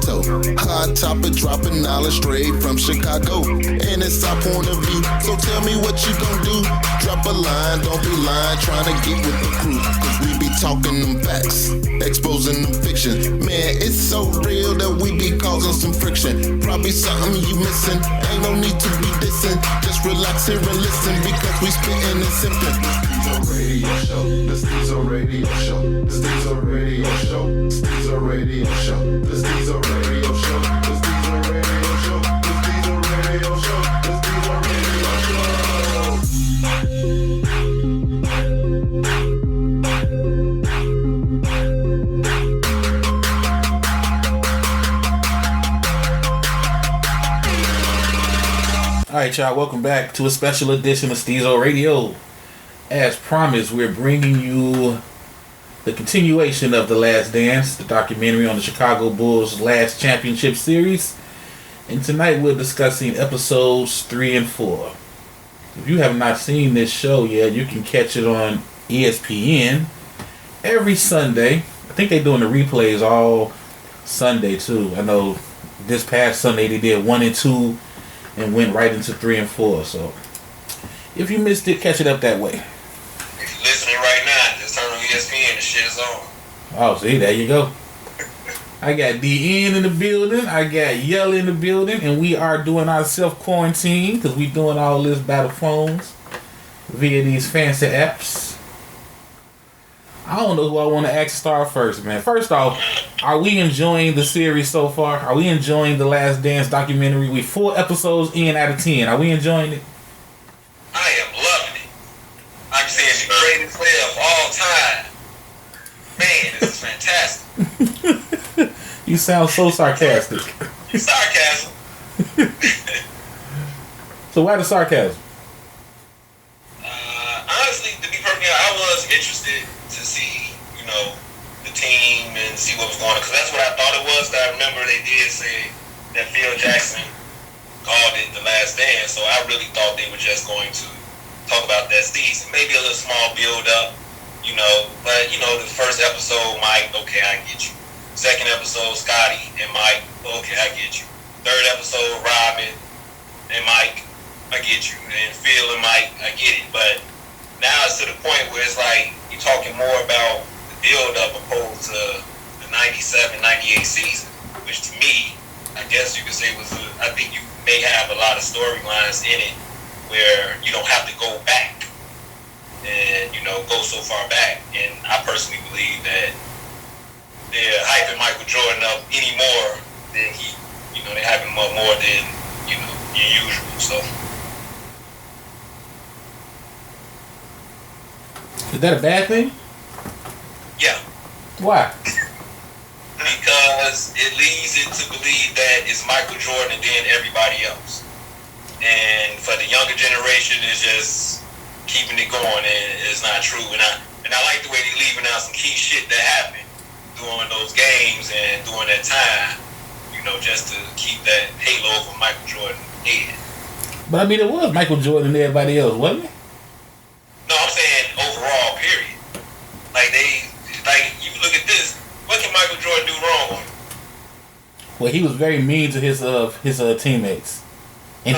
toe. Hot topic dropping knowledge straight from Chicago. And it's our point of view, so tell me what you gon' do. Drop a line, don't be lying, trying to get with the crew. Cause we be talking them facts, exposing them fiction. Man, it's so real that we be causing some friction. Probably something you missing, ain't no need to be dissing. Just relax here and listen, because we spittin' and sippin'. The Stezo Radio Show, the Stezo Radio Show, the Stezo Radio Show, the Stezo Radio Show, the Stezo Radio Show, the Stezo Radio Show, the Stezo Radio Show. Alright, y'all, welcome back to a special edition of Stezo Radio. As promised, we're bringing you the continuation of The Last Dance, the documentary on the Chicago Bulls' last championship series. And tonight we're discussing episodes 3 and 4. If you have not seen this show yet, you can catch it on ESPN every Sunday. I think they're doing the replays all Sunday too. I know this past Sunday they did 1 and 2 and went right into 3 and 4. So if you missed it, catch it up that way. If you're listening right now, just turn on ESPN, the shit is on. Oh, see, there you go. I got DN in the building, I got Yell in the building, and we are doing our self-quarantine because we doing all this by the phones via these fancy apps. I don't know who I want to ask to start first, man. First off, are we enjoying the series so far? Are we enjoying The Last Dance documentary? We 4 episodes in out of 10. Are we enjoying it? I am loving it. I'm saying the greatest player of all time. Man, this is fantastic. You sound so sarcastic. Sarcasm. So why the sarcasm? Honestly, to be perfectly honest, I was interested to see, the team and see what was going on. Because that's what I thought it was. I remember they did say that Phil Jackson called it The Last Dance. So I really thought they were just going to talk about that season. Maybe a little small build-up, But, the first episode, Mike, okay, I get you. Second episode, Scotty and Mike, okay, I get you. Third episode, Robin and Mike, I get you. And Phil and Mike, I get it. But now it's to the point where it's like you're talking more about the build-up opposed to the 97, 98 season, which to me, I guess you could say I think you may have a lot of storylines in it where you don't have to go back and, go so far back. And I personally believe that they're hyping Michael Jordan up any more than they're hyping him up more than, your usual. So. Is that a bad thing? Yeah. Why? Because it leads it to believe that it's Michael Jordan and then everybody else. And for the younger generation, it's just keeping it going, and it's not true. And I like the way they're leaving out some key shit that happened during those games and during that time, just to keep that halo over Michael Jordan head. But I mean, it was Michael Jordan and everybody else, wasn't it? No, I'm saying overall, period. You look at this, what can Michael Jordan do wrong on? Well, he was very mean to his teammates. And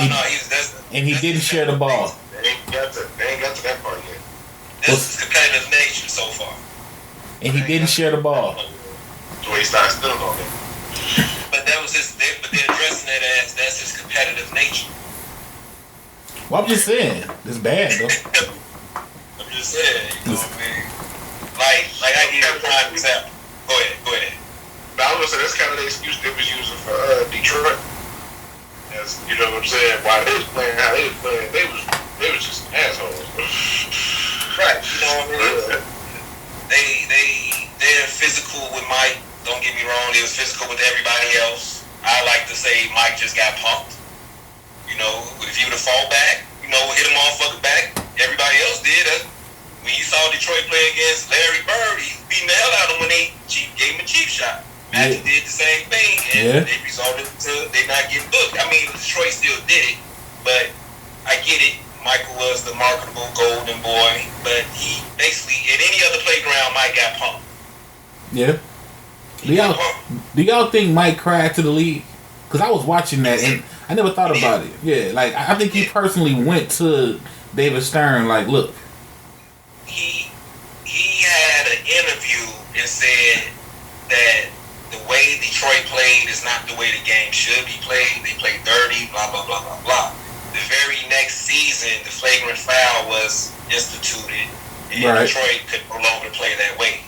he didn't share the ball. They ain't got to that part yet. This is competitive nature so far. And he didn't share the ball. The way he started stealing on it. But that was but they're addressing it as that's his competitive nature. Well, I'm just saying, it's bad though. I'm just saying, what I mean? Like I give you a prime example. Go ahead. But I was gonna say that's kind of the excuse they was using for Detroit. As you know what I'm saying, while they was playing how they was playing, they was just assholes. Right. You know what I mean? They're physical with Mike. Don't get me wrong, they was physical with everybody else. I like to say Mike just got punked. If he would have fought back, hit a motherfucker back, everybody else did. When you saw Detroit play against Larry Bird, he beat the hell out of him when they gave him a cheap shot. Magic did the same thing, and it resulted to they not getting booked. I mean, Detroit still did it, but I get it. Michael was the marketable golden boy, but he basically, at any other playground, Mike got punked. Yeah. Do y'all think Mike cried to the league? Because I was watching that and I never thought about it. Yeah, like I think he personally went to David Stern like, look. He had an interview and said that the way Detroit played is not the way the game should be played. They play dirty, blah, blah, blah, blah, blah. The very next season, the flagrant foul was instituted, and Detroit could no longer play that way.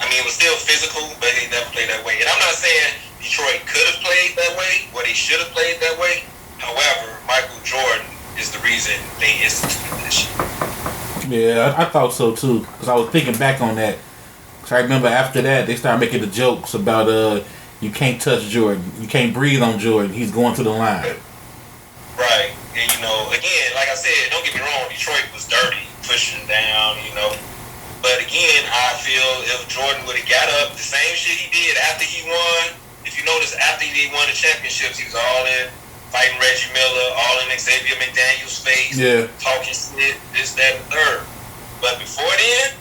I mean, it was still physical, but they never played that way. And I'm not saying Detroit could have played that way, or they should have played that way. However, Michael Jordan is the reason they instituted this shit. Yeah, I thought so too, because I was thinking back on that. So I remember after that, they started making the jokes about you can't touch Jordan, you can't breathe on Jordan, he's going to the line. Right, and again, like I said, don't get me wrong, Detroit was dirty, pushing down, But again, I feel if Jordan would have got up, the same shit he did after he won. If you notice, after he won the championships, he was all in fighting Reggie Miller, all in Xavier McDaniel's face, talking shit, this, that, and the third. But before then,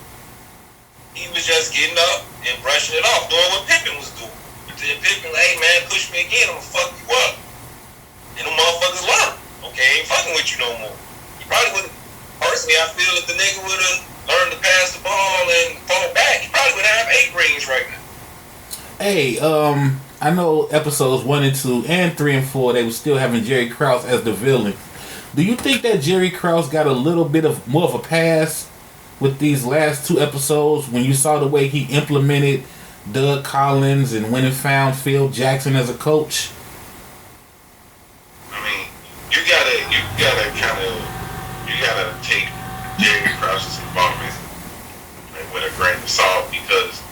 he was just getting up and brushing it off, doing what Pippen was doing. But then Pippen, hey man, push me again, I'm gonna fuck you up. And them motherfuckers learned. Okay, ain't fucking with you no more. He probably would have, personally, I feel if the nigga would have learned to pass the ball and fall back, he probably would have 8 rings right now. Hey, I know episodes 1 and 2 and 3 and 4, they were still having Jerry Krause as the villain. Do you think that Jerry Krause got a little bit of more of a pass with these last 2 episodes when you saw the way he implemented Doug Collins and went and found Phil Jackson as a coach? I mean, you gotta take Jerry Krause's involvement with a grain of salt, because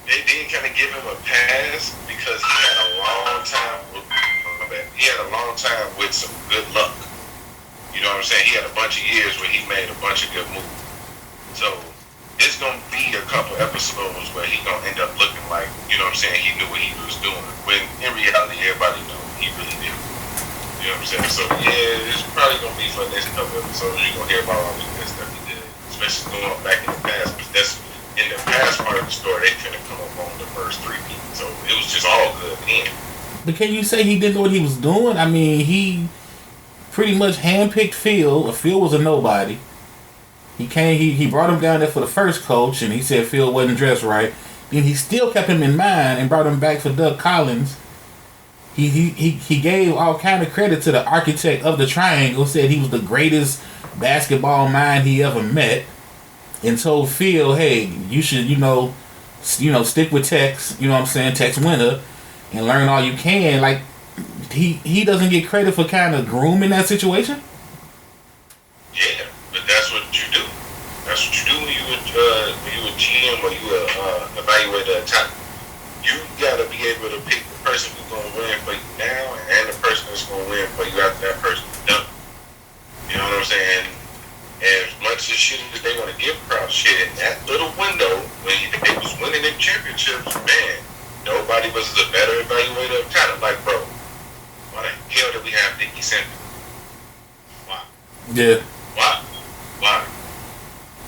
they did kind of give him a pass because he had a long time with some good luck. You know what I'm saying? He had a bunch of years where he made a bunch of good moves. So it's gonna be a couple episodes where he gonna end up looking like, you know what I'm saying, he knew what he was doing. When in reality, everybody knew he really did. You know what I'm saying? So yeah, it's probably gonna be for the next couple episodes. You're gonna hear about all the good stuff he did, especially going back in the past. Because that's in the past part of the story, they couldn't come up on the first 3 people. So it was just all good then. But can you say he didn't know what he was doing? I mean, he pretty much handpicked Phil. Phil was a nobody. He brought him down there for the first coach, and he said Phil wasn't dressed right. Then he still kept him in mind and brought him back for Doug Collins. He gave all kind of credit to the architect of the triangle, said he was the greatest basketball mind he ever met, and told Phil, hey, you should, stick with Tex, you know what I'm saying, Tex Winter, and learn all you can. Like, he doesn't get credit for kind of grooming that situation? Yeah, but that's what you do. That's what you do when you a GM or you evaluate the talent. You gotta be able to pick the person who's gonna win for you now and the person that's gonna win for you after that person's done. You know what I'm saying? As much as shit as they want to give Krause shit in that little window when they was winning them championships, man, nobody was a better evaluator of talent. Like, bro, why the hell did we have Dickie Simpson? Why? Yeah. Why?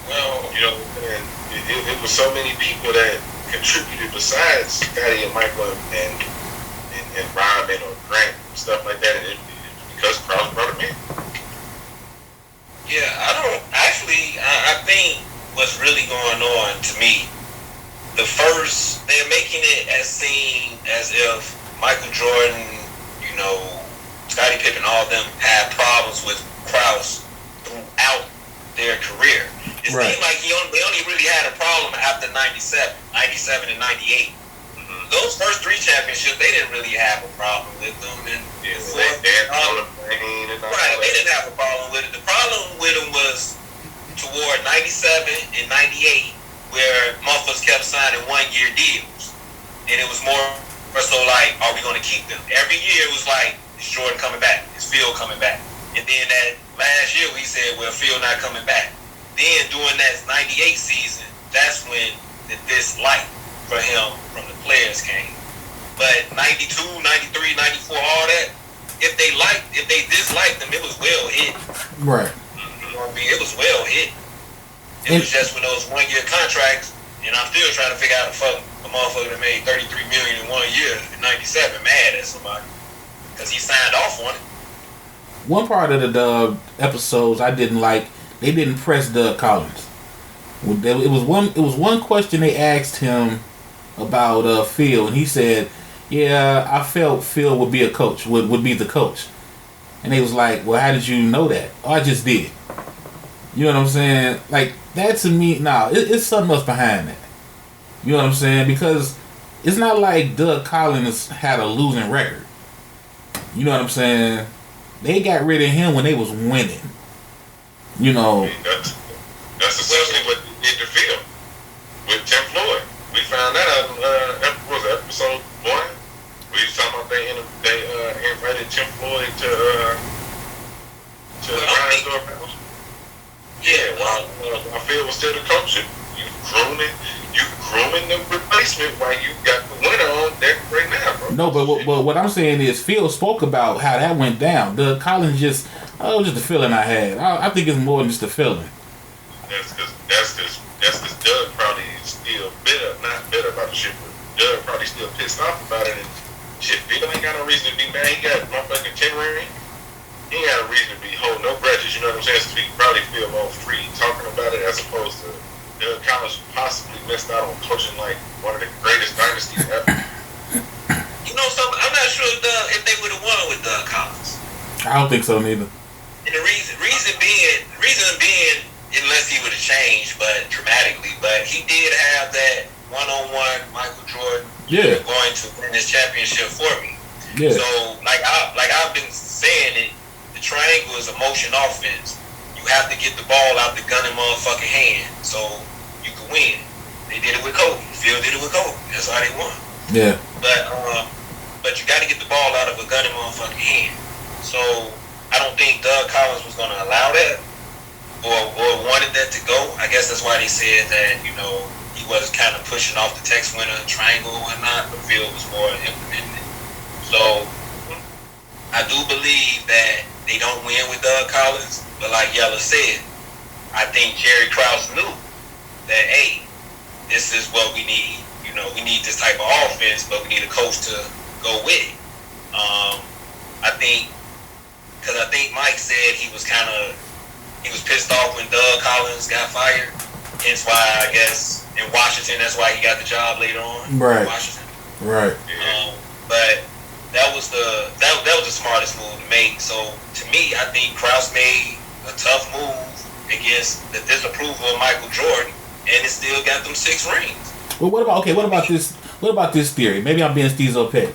Well, and it was so many people that contributed besides Scotty and Michael and Rodman or Grant, stuff like that, and because Krause brought him in. Yeah, I think what's really going on to me, they're making it seem as if Michael Jordan, Scottie Pippen, all of them had problems with Krause throughout their career. It seemed like they only really had a problem after 97 and 98. Those first 3 championships, they didn't really have a problem with them. And they didn't have a problem with it. The problem with them was toward 97 and 98, where motherfuckers kept signing 1-year deals. And it was more so like, are we going to keep them? Every year it was like, is Jordan coming back? Is Phil coming back? And then that last year we said, well, Phil not coming back. Then during that 98 season, that's when the dislike for him from the players came. But 92, 93, 94, all that, if they disliked them, it was well hit. Right. You know what I mean? It was well hit. It was just when those 1-year contracts, And I'm still trying to figure out the fuck a motherfucker that made $33 million in 1 year in '97 mad at somebody because he signed off on it. One part of the episodes I didn't like, they didn't press Doug Collins. It was one question they asked him about Phil, and he said, "Yeah, I felt Phil would be a coach, would be the coach." And they was like, "Well, how did you know that?" "Oh, I just did." You know what I'm saying? Like, that to me, it's something else behind that. You know what I'm saying? Because it's not like Doug Collins had a losing record. You know what I'm saying? They got rid of him when they was winning. You know. That's essentially what they did to Phil with Tim Floyd. We found that out in episode 1. We was talking about they invited Tim Floyd to Ryan's Doorbell. Yeah, while Phil was still the coach, you grooming the replacement while you got the winner on deck right now, bro. No, but what I'm saying is Phil spoke about how that went down. Doug Collins just a feeling I had. I think it's more than just a feeling. That's because Doug probably still not bitter about the shit, but Doug probably still pissed off about it. And shit, Phil ain't got no reason to be mad. He got motherfucking 10 ring. He ain't got a reason to be holding no grudges, you know what I'm saying? So he probably feel more free talking about it as opposed to Doug Collins possibly missed out on coaching like one of the greatest dynasties ever. You know something? I'm not sure if they would have won with Doug Collins. I don't think so neither. And the reason being, unless he would have changed, but dramatically, but he did have that one-on-one Michael Jordan going to win this championship for me. Yeah. So like I've been saying it, the triangle is a motion offense. You have to get the ball out the gunning motherfucking hand so you can win. They did it with Kobe. Phil did it with Kobe. That's how they won. Yeah. But you got to get the ball out of a gunning motherfucking hand. So I don't think Doug Collins was going to allow that or wanted that to go. I guess that's why they said that, you know, he was kind of pushing off the Tex winner triangle and whatnot, but Phil was more implementing it. So I do believe that they don't win with Doug Collins, but like Yella said, I think Jerry Krause knew that, hey, this is what we need. You know, we need this type of offense, but we need a coach to go with it. I think Mike said he was pissed off when Doug Collins got fired. Hence why, I guess, in Washington, that's why he got the job later on. Right. In Washington. Right. But that was the smartest move to make. So to me, I think Krause made a tough move against the disapproval of Michael Jordan, and it still got them 6 rings. Well, what about this theory? Maybe I'm being Stezo Pet,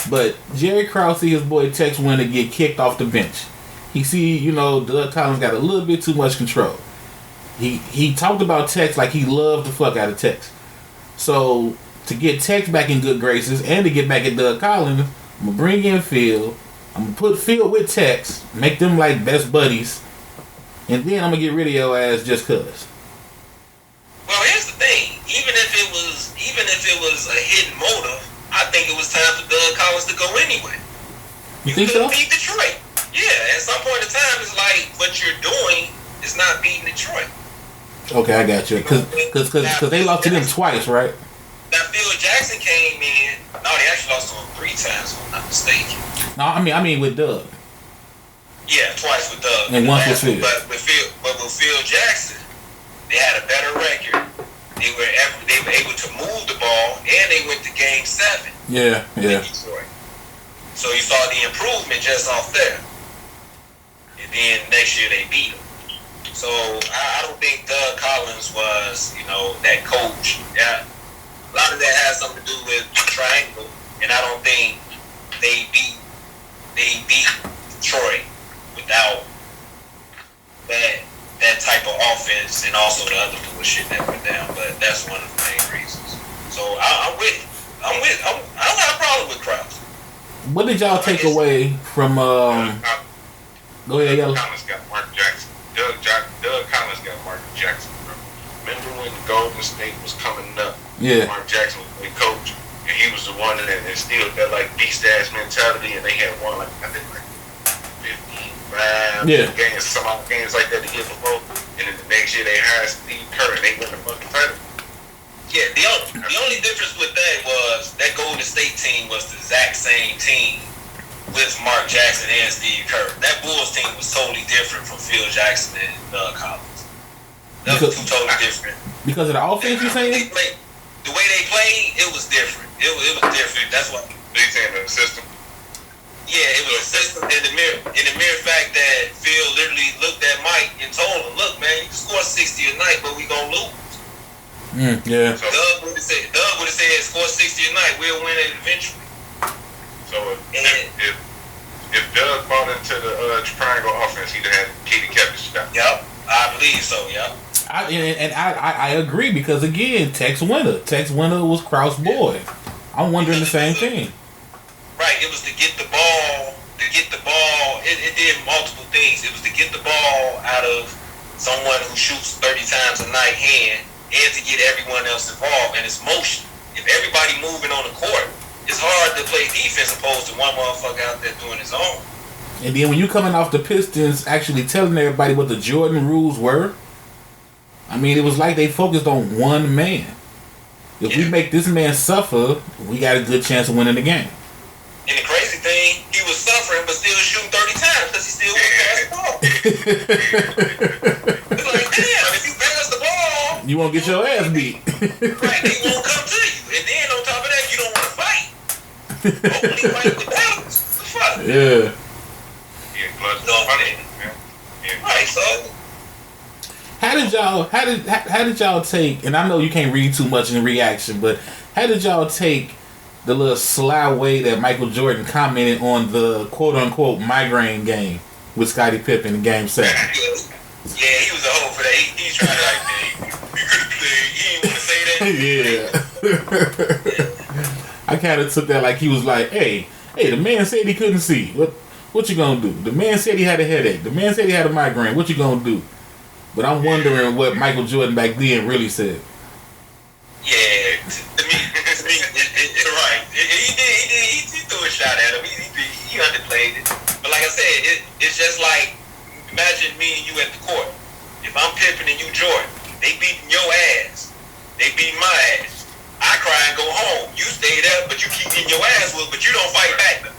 but Jerry Krause see his boy Tex Winter get kicked off the bench. He see, you know, Doug Collins got a little bit too much control. He talked about Tex like he loved the fuck out of Tex. So to get Tex back in good graces and to get back at Doug Collins, I'm gonna bring in Phil. I'm gonna put Phil with Tex, make them like best buddies, and then I'm gonna get rid of your ass just cause. Well, here's the thing. Even if it was a hidden motive, I think it was time for Doug Collins to go anyway. You think so? Beat Detroit. Yeah, at some point in time, it's like what you're doing is not beating Detroit. Okay, I got you. Because they lost to them twice, right? Now, Phil Jackson came in. No, they actually lost to him 3 times, if I'm not mistaken. No, I mean with Doug. Yeah, twice with Doug. And once with Phil. But with Phil Jackson, they had a better record. They were able to move the ball, and they went to Game 7. Yeah. So you saw the improvement just off there. And then next year they beat him. So I don't think Doug Collins was, you know, that coach. Yeah, a lot of that has something to do with triangle, and I don't think they beat Detroit without that type of offense and also the other bullshit that went down. But that's one of the main reasons. So I'm with it. I don't have a problem with Krause. What did y'all take away from? Go ahead, Doug Collins got Mark Jackson. Doug Collins got Mark Jackson, bro. Remember when Golden State was coming up? Yeah. Mark Jackson was the coach, and he was the one that instilled that like beast ass mentality, and they had won like I think like 15 games, some other games like that the year before, and then the next year they hired Steve Kerr and they won the fucking title. Yeah, the only difference with that was that Golden State team was the exact same team with Mark Jackson and Steve Kerr. That Bulls team was totally different from Phil Jackson and Doug Collins. That was two totally different. Because of the offense, you saying? The way they played, it was different. It was different. That's what they saying the system. Yeah, it was a system in the mere fact that Phil literally looked at Mike and told him, "Look, man, you can score 60 a night, but we gonna lose." Yeah. So Doug would have said, "Score 60 a night, we'll win it eventually." So if Doug bought into the triangle offense, he'd have had Katie kept his shot. Yep, I believe so. Yep. I agree because again, Tex Winter was Krause boy. I'm wondering the same thing. Right, it was to get the ball. It did multiple things. It was to get the ball out of someone who shoots 30 times a night hand, and to get everyone else involved. And it's motion. If everybody moving on the court, it's hard to play defense opposed to one motherfucker out there doing his own. And then when you coming off the Pistons, actually telling everybody what the Jordan rules were, I mean, it was like they focused on one man. If we make this man suffer, we got a good chance of winning the game. And the crazy thing, he was suffering but still shooting 30 times because he still wouldn't pass the ball. It's like, damn, if you pass the ball, you won't get your ass beat. Right, they won't come to you. And then on top of that, you don't want to fight. Hopefully fight with balance. What the fuck? Yeah. Yeah, plus Right, so how did y'all take, and I know you can't read too much in the reaction, but how did y'all take the little sly way that Michael Jordan commented on the quote-unquote migraine game with Scottie Pippen in Game 7? Yeah, he was a hoe for that. He's trying to like, he could have played. He didn't want to say that. Yeah. I kind of took that like he was like, hey, the man said he couldn't see. What you gonna do? The man said he had a headache. The man said he had a migraine. What you gonna do? But I'm wondering what Michael Jordan back then really said. Yeah, to me, right. He threw a shot at him. He underplayed it. But like I said, it's just like, imagine me and you at the court. If I'm Pippen and you Jordan, they beating your ass. They beating my ass. I cry and go home. You stay there, but you keep getting your ass whooped, but you don't fight back.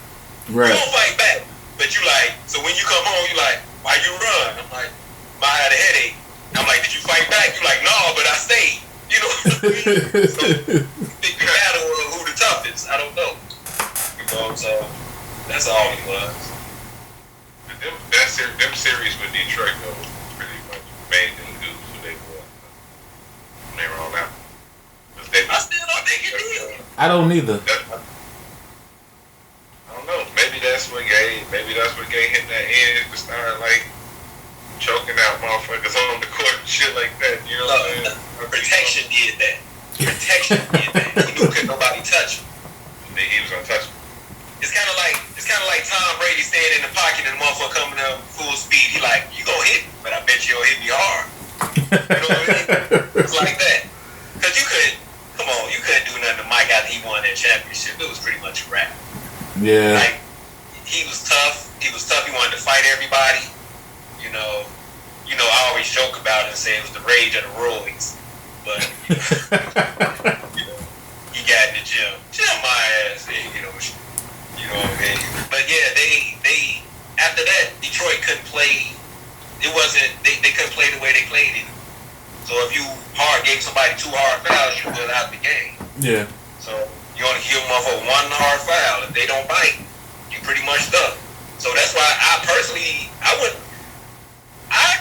Right. You don't fight back. But you like, so when you come home, you like, why you run? I'm like, I had a headache. I'm like, did you fight back? You like, no, but I stayed. You know what I mean? So, big battle of who the toughest. I don't know. You know, so that's all it was. Them series with Detroit, though, pretty much made them do who they were. They were all out. I still don't think it did. I don't either. I don't know. Maybe that's what gave him that edge to start, like, choking out motherfuckers on the court and shit like that. You know what I'm saying? Protection did that. He knew couldn't nobody touch him. He was untouchable. It's kind of like Tom Brady standing in the pocket and the motherfucker coming up full speed. He like, you gonna hit me, but I bet you don't hit me hard. You know what I mean? It's like that. Cause you couldn't do nothing to Mike after he won that championship. It was pretty much a wrap. Yeah. Like, he was tough. He wanted to fight everybody. You know, I always joke about it and say it was the rage of the roids. But, you know, he got in the gym. My ass, you know what I mean? But yeah, they after that, Detroit couldn't play. They couldn't play the way they played it. So if you gave somebody 2 hard fouls, you were out the game. Yeah. So you only give them for 1 hard foul. If they don't bite, you pretty much stuck. So that's why I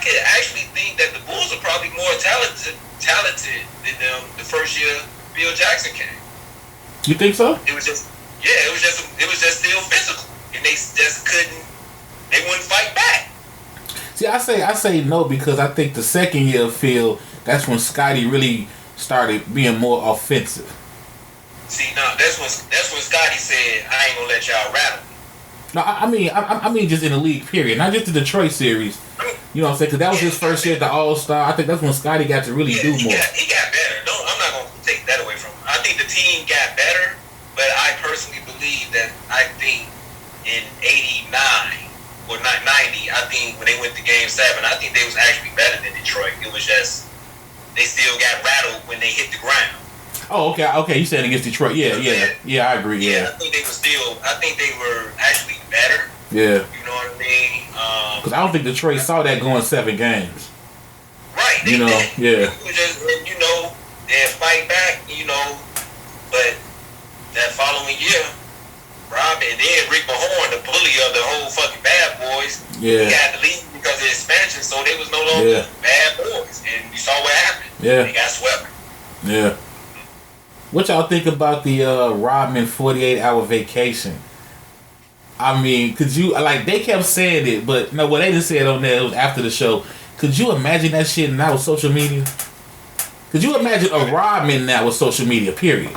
could actually think that the Bulls are probably more talented than them the first year Phil Jackson came. You think so? It was just still physical, and they just they wouldn't fight back. See, I say no because I think the second year of Phil, that's when Scottie really started being more offensive. See, no, that's when Scottie said, "I ain't gonna let y'all rattle me." No, I mean just in the league period, not just the Detroit series. You know what I'm saying? Because that was his first year at the All-Star. I think that's when Scottie got to really do more. He got better. No, I'm not gonna take that away from him. I think the team got better, but I personally believe that in '89 or 90, I think when they went to Game 7, I think they was actually better than Detroit. It was just they still got rattled when they hit the ground. Oh, okay. You said against Detroit. Yeah. I agree. Yeah. I think they were actually better. Yeah. You know what I mean? Because I don't think Detroit saw that going 7 games. Right. They did. Yeah. It was just, they'd fight back, but that following year, Rob and then Rick Mahorn, the bully of the whole fucking Bad Boys, he had to leave because of expansion, so they was no longer Bad Boys. And you saw what happened. Yeah. They got swept. Yeah. What y'all think about the Rodman 48-hour vacation? I mean, could you, they kept saying it, but no, what they just said on there, it was after the show. Could you imagine that shit now with social media? Could you imagine a Rodman now with social media, period?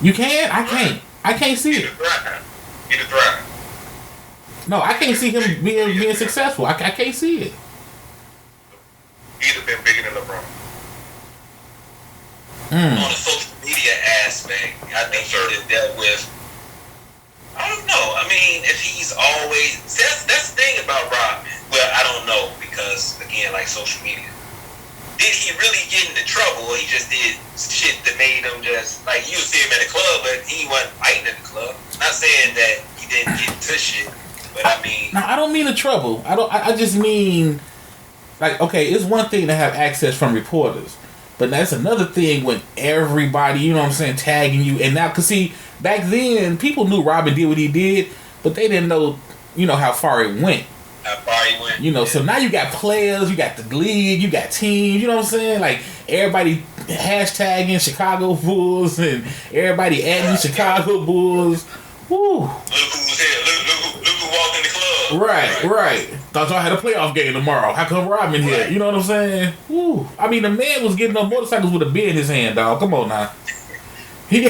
You can? I can't. I can't see it. He'd have thrived. No, I can't see him being successful. I can't see it. He'd have been bigger than LeBron. On the social media aspect, I think he would have dealt with, I don't know. I mean, if he's always... That's the thing about Rodman. Well, I don't know, because, again, social media. Did he really get into trouble, or he just did shit that made him just... you would see him at the club, but he wasn't fighting at the club. Not saying that he didn't get into shit, but I mean... No, I don't mean the trouble. I just mean... okay, it's one thing to have access from reporters, but that's another thing when everybody, you know what I'm saying, tagging you. And now, because see, back then, people knew Robin did what he did, but they didn't know, how far it went. How far he went. So now you got players, you got the league, you got teams, you know what I'm saying? Everybody hashtagging Chicago Bulls and everybody adding Chicago Bulls. Woo. Look who's here. Look who walked in the club. Right. Thought y'all had a playoff game tomorrow. How come Rodman here? You know what I'm saying? Woo. I mean, the man was getting on motorcycles with a beer in his hand, dog. Come on now. He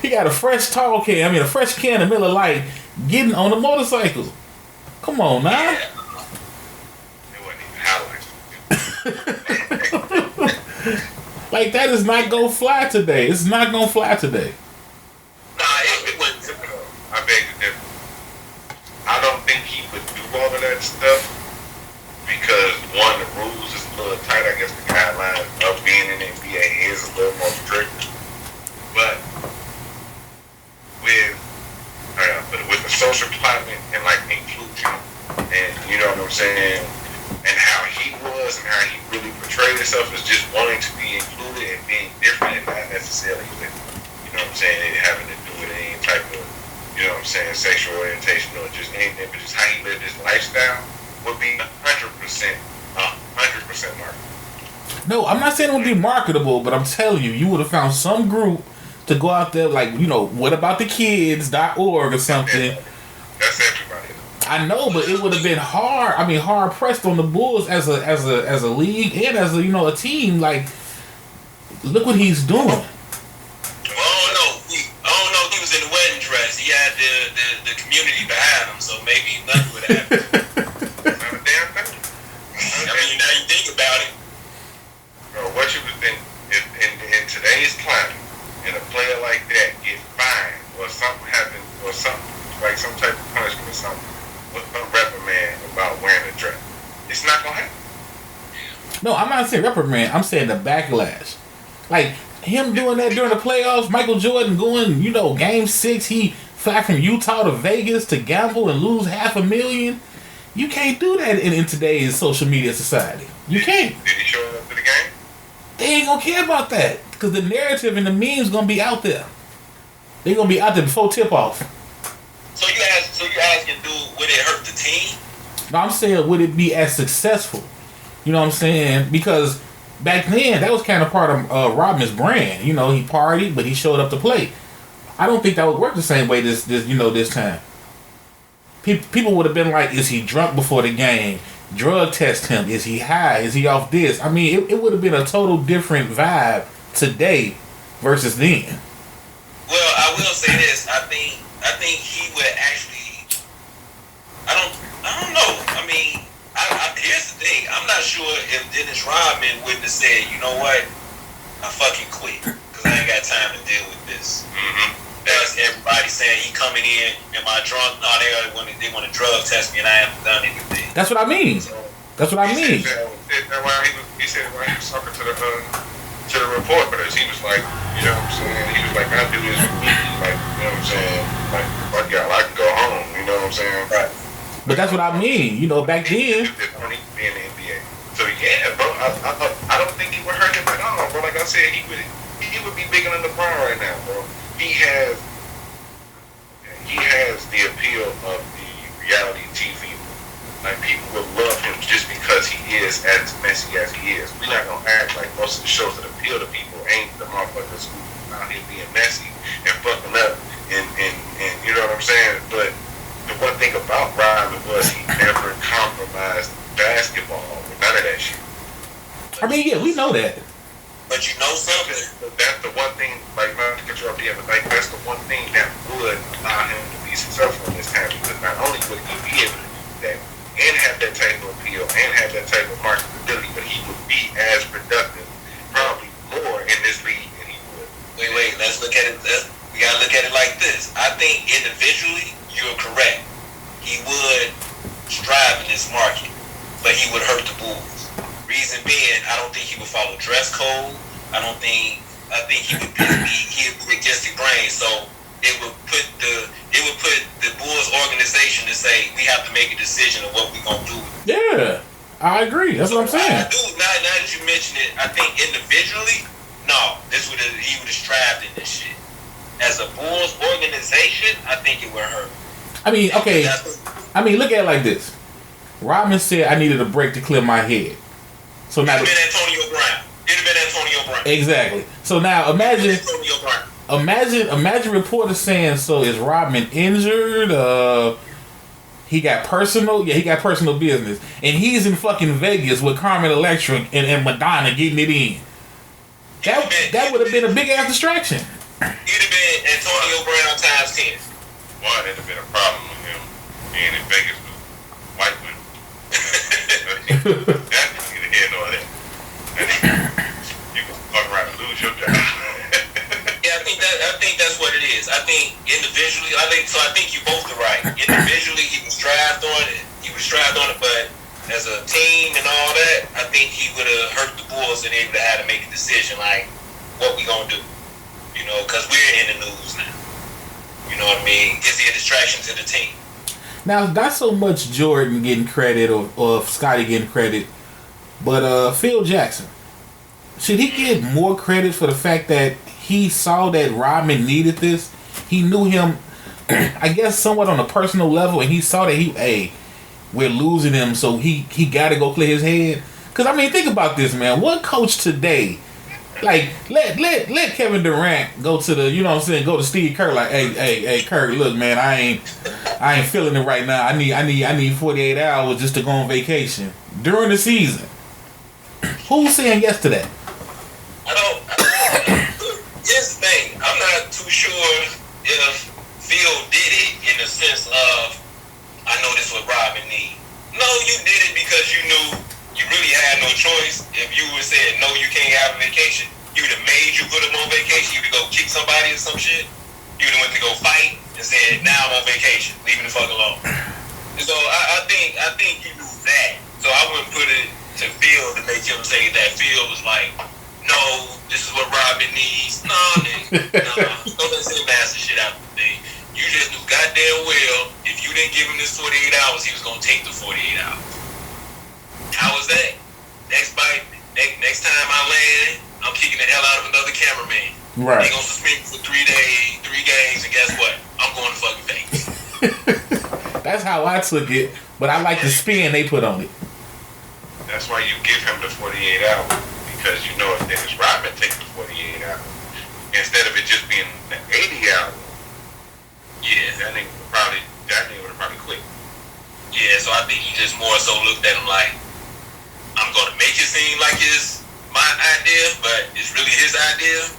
got a fresh a fresh can of Miller Lite getting on a motorcycle. Come on now. Yeah. It wasn't even highlights. That is not gonna fly today. It's not gonna fly today. Nah, it wasn't typical. I beg to differ. I don't think he would do all of that stuff because, one, the rules is a little tight. I guess the guidelines of being in the NBA is a little more strict. But with the social climate and inclusion and you know what I'm saying, and how he was and how he really portrayed himself as just wanting to be included and being different and not necessarily with, you know what I'm saying, it having to do with any type of, you know what I'm saying, sexual orientation or just anything, but just how he lived his lifestyle would be 100% marketable. No, I'm not saying it would be marketable, but I'm telling you, you would have found some group to go out there what about the kids.org or something. That's everybody. I know, but it would have been hard. I mean, hard pressed on the Bulls as a league and as a team. Look what he's doing. I don't know. He was in the wedding dress. He had the community behind him, so maybe nothing would happen. Not a damn thing. I mean, now you think about it. Bro, what you would think if in today's climate, and a player like that get fined or something happens or something some type of punishment or something with a reprimand about wearing a dress. It's not gonna happen. No, I'm not saying reprimand. I'm saying the backlash. Him doing that during the playoffs, Michael Jordan going, game 6, he fly from Utah to Vegas to gamble and lose $500,000. You can't do that in today's social media society. You can't. Did he show up to the game? They ain't gonna care about that because the narrative and the memes gonna be out there. They gonna be out there before tip off. So you asking, dude, would it hurt the team? No, I'm saying would it be as successful? You know what I'm saying? Because back then that was kind of part of Rodman's brand. He partied, but he showed up to play. I don't think that would work the same way this time. People would have been like, is he drunk before the game? Drug test him. Is he high? Is he off this? I mean, it would have been a total different vibe today versus then. Well, I will say this. I think he would actually. I don't know. I mean, here's the thing. I'm not sure if Dennis Rodman wouldn't have said, you know what, I fucking quit because I ain't got time to deal with this. Mm-hmm. That's everybody saying he coming in. Am I drunk? No, they want to drug test me, and I haven't done anything. That's what I mean. So, That's what I mean. He said while he was talking to to the reporters. He was like, you know what I'm saying? He was like, I do this for me. Like, you know what I'm saying? Like, fuck y'all, I can go home. You know what I'm saying? Right. But that's what I mean. You know, back then. Don't need to be in the NBA. So yeah, bro, I don't think he would hurt him at all, bro. Like I said, he would be bigger than LeBron right now, bro. He has the appeal of the reality TV. Like, people will love him just because he is as messy as he is. We're not gonna act like most of the shows that appeal to people ain't the motherfuckers who out here being messy and fucking up and you know what I'm saying? But the one thing about Rodman was he never compromised basketball with none of that shit. I mean, yeah, we know that. But you know something? That's the one thing, like, not to cut you off the other, like, that's the one thing that would allow him to be successful in this time, because not only would he be able to do that and have that type of appeal and have that type of marketability, but he would be as productive, probably more in this league than he would. Wait, let's look at it. We gotta look at it like this. I think individually, you're correct. He would strive in this market, but he would hurt the Bulls. Reason being, I don't think he would follow dress code. I think he would be against the grain. So it would put the Bulls organization to say, we have to make a decision of what we're gonna do. Yeah, I agree. That's what I'm saying. I do. Now that you mention it, I think individually, no, he would have strived in this shit. As a Bulls organization, I think it would hurt. I mean, okay. I mean, look at it like this. Rodman said I needed a break to clear my head. So now, it'd have been Antonio Brown. It'd have been Antonio Brown. Exactly. So now imagine reporters saying, so is Rodman injured? He got personal. Yeah, he got personal business, and he's in fucking Vegas with Carmen Electra and Madonna getting it in. That would have been a big ass distraction. He'd have been Antonio Brown times 10. One, it'd have been a problem with him being in Vegas with white women. Definitely get ahead on that. You can fuck around and lose your job. Yeah, I think that's what it is. I think individually, I think you both are right. Individually, he was strived on it, but as a team and all that, I think he would have hurt the Bulls and they would have had to make a decision like, what we gonna do? You know, because we're in the news now. You know what I mean? Is he a distraction to the team? Now, not so much Jordan getting credit or Scottie getting credit, but Phil Jackson. Should he get more credit for the fact that he saw that Rodman needed this? He knew him, I guess, somewhat on a personal level, and he saw that we're losing him, so he got to go clear his head. Because, I mean, think about this, man. What coach today, like, let Kevin Durant go to the, you know what I'm saying, go to Steve Kerr, like, hey, Kerr, look, man, I ain't feeling it right now. I need 48 hours just to go on vacation during the season. Who's saying yes to that? I don't. Here's the thing. I'm not too sure if Phil did it in the sense of, I know this is what Rodman need. No, you did it because you knew you really had no choice. If you would said, no, you can't have a vacation, you would have made you put him on vacation. You would go kick somebody or some shit. You would have went to go fight and said, now I'm on vacation. Leave me the fuck alone. And so I think he knew that. So I wouldn't put it to Phil to make him say that Phil was like, no, this is what Rodman needs. No, nigga. Don't let him master shit out of the thing. You just knew goddamn well if you didn't give him this 48 hours, he was going to take the 48 hours. How was that? Next time I land, I'm kicking the hell out of another cameraman. Right. They going to suspend me for 3 days, 3 games, and guess what? I'm going to fucking Vegas. That's how I took it, but I like the spin they put on it. That's why you give him the 48 hours. Because you know if Dennis Rodman takes the 48 hours, instead of it just being the 80 hours, yeah, that nigga would have probably quit. Yeah, so I think he just more so looked at him like, I'm gonna make it seem like it's my idea, but it's really his idea.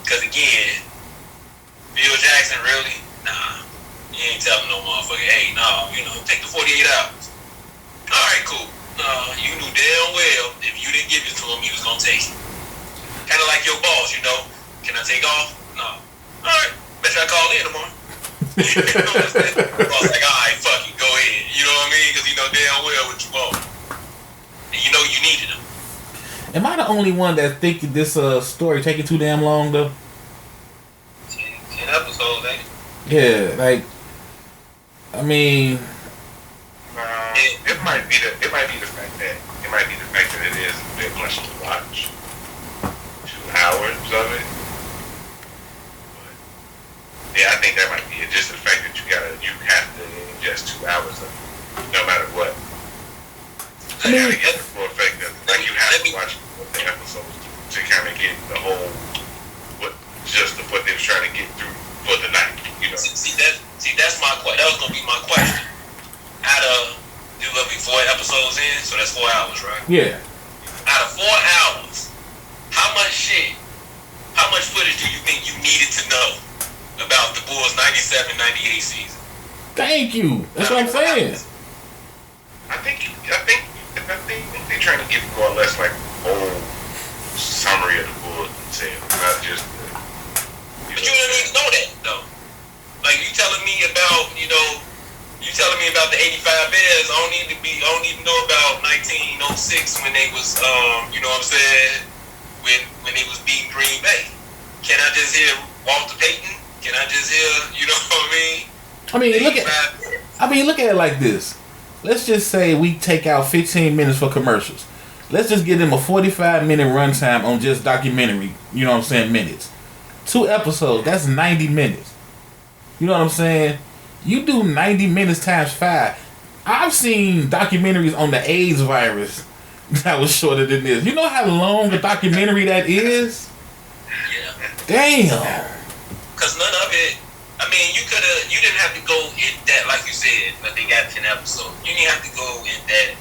Because again, Phil Jackson really, nah, you ain't telling no motherfucker, hey, no, take the 48 hours. All right, cool. You knew damn well if you didn't give it to him, he was gonna take it. Kind of like your boss, Can I take off? No. All right. Bet you I call in tomorrow. Boss like, all right, fuck you, go ahead. You know what I mean? Because he know damn well what you want, and you know you needed him. Am I the only one that think this story taking too damn long though? 10 episodes, ain't it? Yeah, like, I mean, it might be the fact that it is a bit much to watch. 2 hours of it. But, yeah, I think that might be it. Just the fact that you have to ingest 2 hours of it, no matter what. I mean, gotta get the full effect of it. Like you have to watch the episodes to kind of get the whole what they was trying to get through for the night. You know. That's my question. That was gonna be my question. Out of there's gonna be 4 episodes in, so that's 4 hours, right? Yeah. Out of 4 hours, how much footage do you think you needed to know about the Bulls 97-98 season? Thank you. That's what I'm saying. I think they're trying to give more or less like whole summary of the Bulls themselves, not just. But you don't even know that though. Like you telling me about the 85 Bears. I don't need to know about 1906 when they was you know what I'm saying, when they was beating Green Bay. Can I just hear Walter Payton? Can I just hear, you know what I mean? Look at it like this. Let's just say we take out 15 minutes for commercials. Let's just give them a 45-minute runtime on just documentary, you know what I'm saying, minutes. 2 episodes, that's 90 minutes. You know what I'm saying? You do 90 minutes times 5. I've seen documentaries on the AIDS virus that was shorter than this. You know how long a documentary that is? Yeah. Damn. Because none of it, I mean, you didn't have to go in that, like you said, but they got 10 episodes. You didn't have to go in that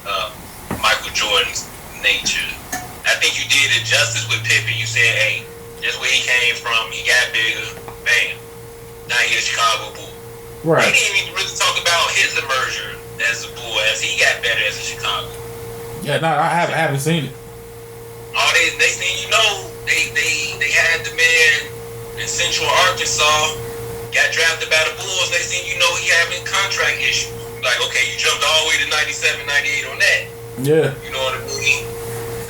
Michael Jordan's nature. I think you did it justice with Pippen. You said, hey, that's where he came from. He got bigger. Bam. Now he's a Chicago Bull. Right. They didn't even really talk about his immersion as a Bull, as he got better as a Chicago. Yeah, no, I haven't seen it. Next thing you know, they had the man in Central Arkansas, got drafted by the Bulls. Next thing you know, he having contract issues. Like, okay, you jumped all the way to 97, 98 on that. Yeah. You know what I mean?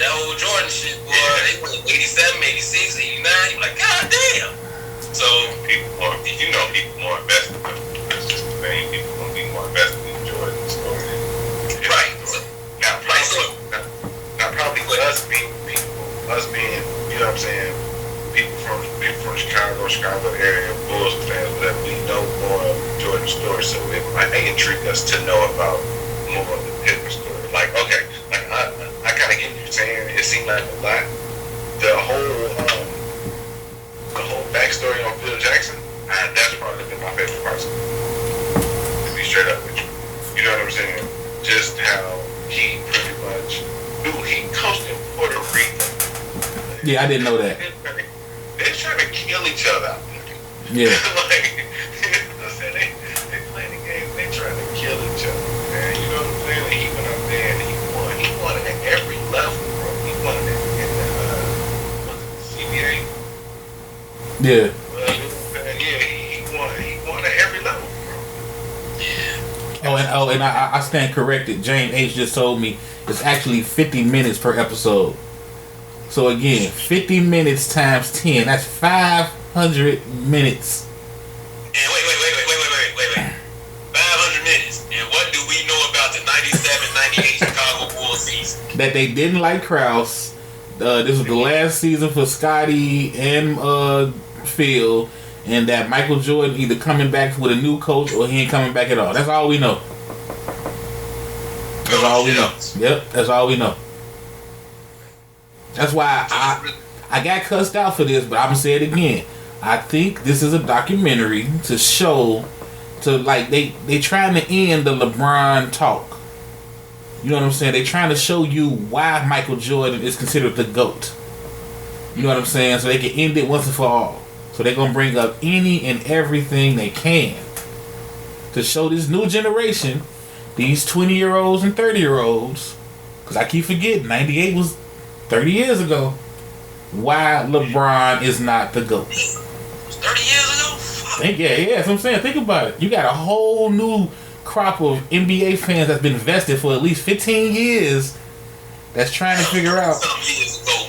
That whole Jordan shit, boy, they went 87, 86, 89. You're like, God damn. So, people more invested. That's just the thing. People gonna be more invested in Jordan story. Right. Now, probably with us being, you know what I'm saying, people from Chicago area, Bulls fans, that we know more of Jordan's story, so it might intrigue us to know about more of the Pippen story. Like, okay, like I kind of get what you're saying. It seemed like a lot. The whole backstory on Phil Jackson, that's probably been my favorite part. To be straight up with you, you know what I'm saying? Just how he pretty much he coached in Puerto Rico. Yeah, I didn't know that. They're trying to kill each other out there. Yeah. Like, I said, they playing the game, they trying to kill each other, man. You know what I'm saying? And he went up there and he won. He won at every level, bro. He won in the CBA. Yeah. He won at every level, bro. Yeah. And I stand corrected. James H just told me it's actually 50 minutes per episode. So again, 50 minutes times 10, that's 500 minutes. And wait. 500 minutes. And what do we know about the 97-98 Chicago Bulls season? That they didn't like Krause. This was the last season for Scotty and Phil. And that Michael Jordan either coming back with a new coach or he ain't coming back at all. That's all we know. That's all we know. Yep, that's all we know. That's why I got cussed out for this, but I'm gonna say it again. I think this is a documentary to show, they trying to end the LeBron talk. You know what I'm saying? They trying to show you why Michael Jordan is considered the GOAT. You know what I'm saying? So they can end it once and for all. So they're gonna bring up any and everything they can to show this new generation, these 20-year-olds and 30-year-olds, because I keep forgetting 98 was 30 years ago, why LeBron is not the GOAT. 30 years ago? Yeah, that's what I'm saying. Think about it. You got a whole new crop of NBA fans that's been invested for at least 15 years that's trying to figure out. Some years ago,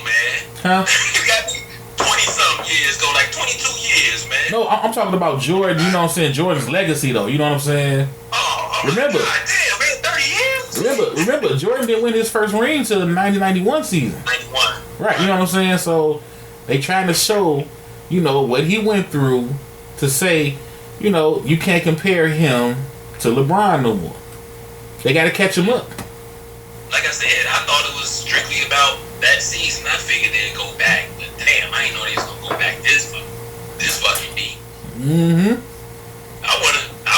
Huh? You got 20-something years, go like 22 years, man. No, I'm talking about Jordan. You know what I'm saying? Jordan's legacy, though. You know what I'm saying? Oh, remember? God damn, man, 30 years. Remember, Jordan didn't win his first ring till the 90-91 season. 91. Right. You know what I'm saying? So they trying to show, you know, what he went through to say, you know, you can't compare him to LeBron no more. They got to catch him up. Like I said, I thought it was strictly about that season. I figured they'd go back, but damn, I didn't know they was gonna go back this fucking deep. Mm-hmm. I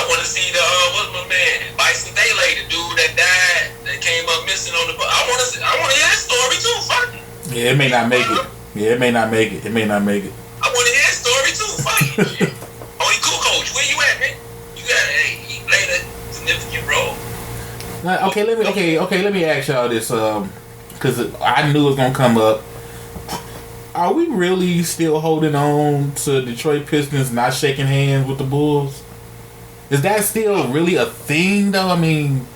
wanna see the what's my man Bison Daylay, the dude that died, that came up missing on the. I wanna hear his story too. Fuck it. Yeah, it may not make it. Yeah, it may not make it. It may not make it. I wanna hear his story too. Fuck it. Oh, he cool, coach. Where you at, man? You got he played a significant role. Now, okay, let me ask y'all this, because I knew it was gonna come up. Are we really still holding on to Detroit Pistons not shaking hands with the Bulls? Is that still really a thing, though? I mean,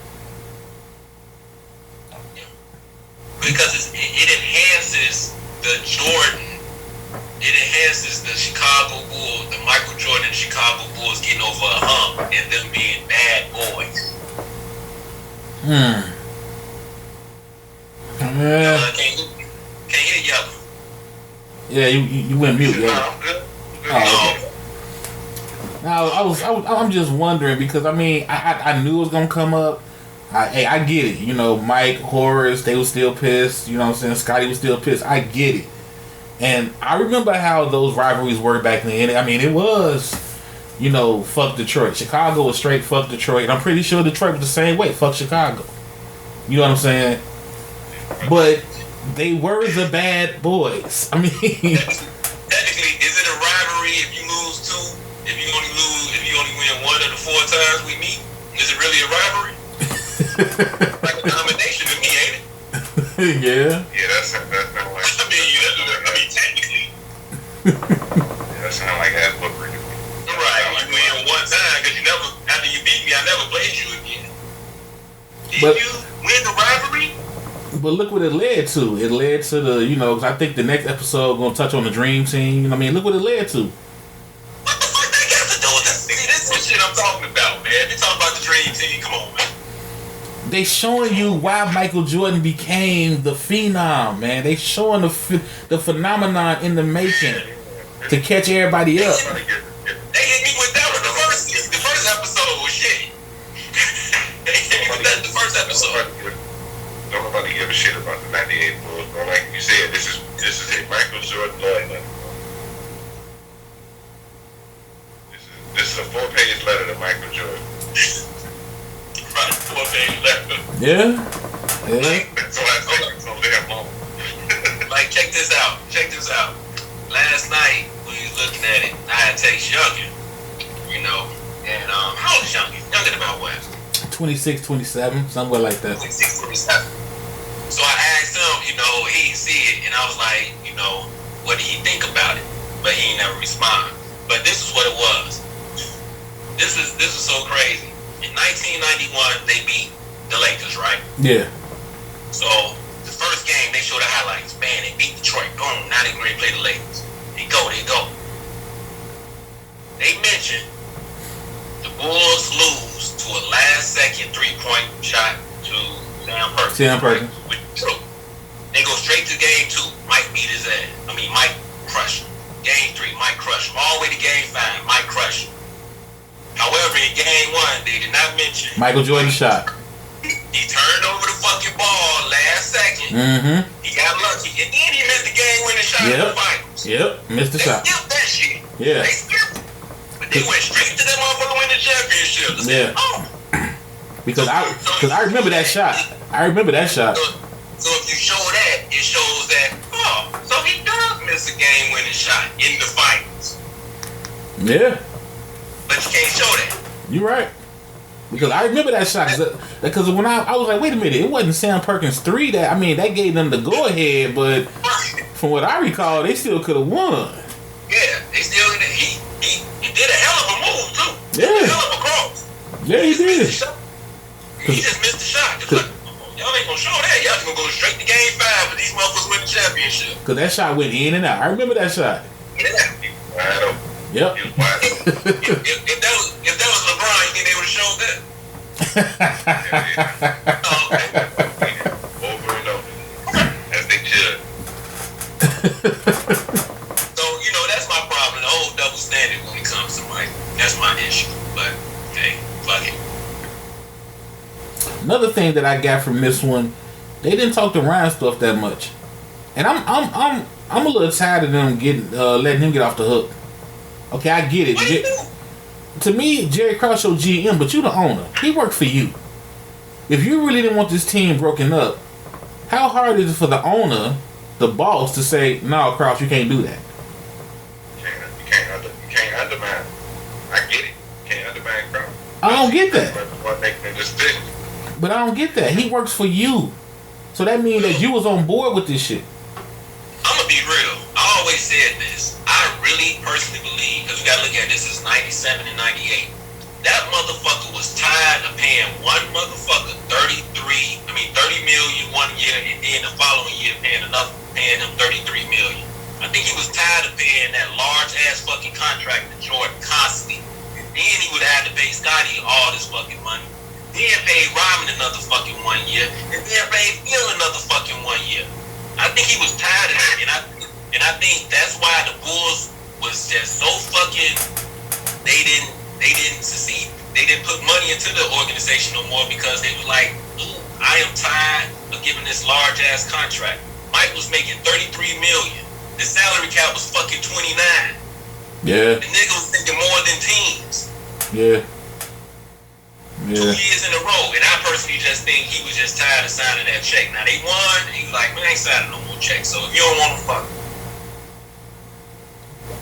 because it enhances the Jordan. It enhances the Chicago Bulls, the Michael Jordan Chicago Bulls getting over a hump and them being bad boys. Can't hear y'all. Yeah, you went mute. Yeah. I'm good. Oh, okay. Now I'm just wondering because I mean I knew it was gonna come up. I get it. You know, Mike, Horace, they were still pissed. You know what I'm saying? Scotty was still pissed. I get it. And I remember how those rivalries worked back then. I mean, it was, you know, fuck Detroit. Chicago was straight fuck Detroit. And I'm pretty sure Detroit was the same way. Fuck Chicago. You know what I'm saying? But they were the bad boys. I mean, technically, is it a rivalry if you lose two? If you only win one of the 4 times we meet, is it really a rivalry? Like a nomination to me, ain't it? Yeah. Yeah, that's not like. I mean, technically. Yeah, that sounds like that book reading. Right, you win one time because you never. After you beat me, I never played you again. Did you win the rivalry? But look what it led to. It led to the, you know, 'cause I think the next episode gonna touch on the Dream Team. You know what I mean? Look what it led to. What the fuck they got to do with this? See, this is the shit I'm talking about, man. They talking about the Dream Team. Come on, man. They showing you why Michael Jordan became the phenom, man. They showing the phenomenon in the making to catch everybody up. They hit me with that one. The first episode was shit. They hit me with that the first episode. Don't nobody give a shit about the '98 Bulls, bro. Like you said, this is a Michael Jordan letter. This is a 4-page letter to Michael Jordan. Right, 4-page letter. Yeah. That's why I think it's so damn long. Like, check this out. Last night, we was looking at it, I had text Youngin, you know, and how old is Youngin? Youngin about what? 26, 27, somewhere like that. 26, 27. So I asked him, you know, he didn't see it, and I was like, you know, what did he think about it? But he ain't never respond. But this is what it was. This is so crazy. In 1991, they beat the Lakers, right? Yeah. So the first game, they showed the highlights. Man, they beat Detroit. Boom. Now they're going to play the Lakers. They go. They mentioned the Bulls lose to a last-second 3-point shot to Sam Perkins. Which is true. They go straight to game 2. Mike beat his ass. Mike crushed him. Game 3, Mike crushed him. All the way to game 5, Mike crushed him. However, in game 1, they did not mention Michael Jordan shot. He turned over the fucking ball last second. Mm-hmm. He got lucky. And then he missed the game-winning shot in the finals. Yep, missed the shot. They skipped that shit. Yeah. They skipped it. But they went straight to that motherfucker winning championship. Yeah. Because I remember that shot. So if you show that, it shows that, so he does miss a game-winning shot in the finals. Yeah. But you can't show that. You're right. Because I remember that shot. Because when I was like, wait a minute, it wasn't Sam Perkins 3 that gave them the go-ahead, but from what I recall, they still could have won. Yeah, they still did. He did a hell of a move, too. Yeah. A hell of a cross. Yeah, he did. He just missed the shot. Like, y'all ain't gonna show that. Y'all just gonna go straight to game 5 and these motherfuckers win the championship. Cause that shot went in and out. I remember that shot. Yeah. Wide open. Yep. He was wide open. if that was LeBron, you think they would have showed that? Over and over. As they should. So, that's my problem. The whole double standard when it comes to Mike. That's my issue. But, hey, fuck it. Another thing that I got from this one, they didn't talk to Ryan stuff that much, and I'm a little tired of them letting him get off the hook. Okay, I get it. To me, Jerry Krause your GM, but you the owner. He worked for you. If you really didn't want this team broken up, how hard is it for the owner, the boss, to say, "No, Krause, you can't do that"? You can't undermine. I get it. You can't undermine Krause. I don't get that. What making the decision? But I don't get that. He works for you. So that means that you was on board with this shit. I'm going to be real. I always said this. I really personally believe, because we got to look at this as 97 and 98. That motherfucker was tired of paying one motherfucker $30 million 1 year, and then the following year paying him $33 million. I think he was tired of paying that large ass fucking contract to Jordan constantly. And then he would have to pay Scotty all this fucking money. Then pay Robin another fucking 1 year, and then pay Phil another fucking 1 year. I think he was tired of that, and I think that's why the Bulls was just so fucking. They didn't succeed. They didn't put money into the organization no more because they were like, I am tired of giving this large ass contract. Mike was making $33 million. The salary cap was fucking 29. Yeah. The nigga was making more than teams. Yeah. 2 years in a row, and I personally just think he was just tired of signing that check. Now they won, and he was like, man, I ain't signing no more checks. So if you don't want to fuck,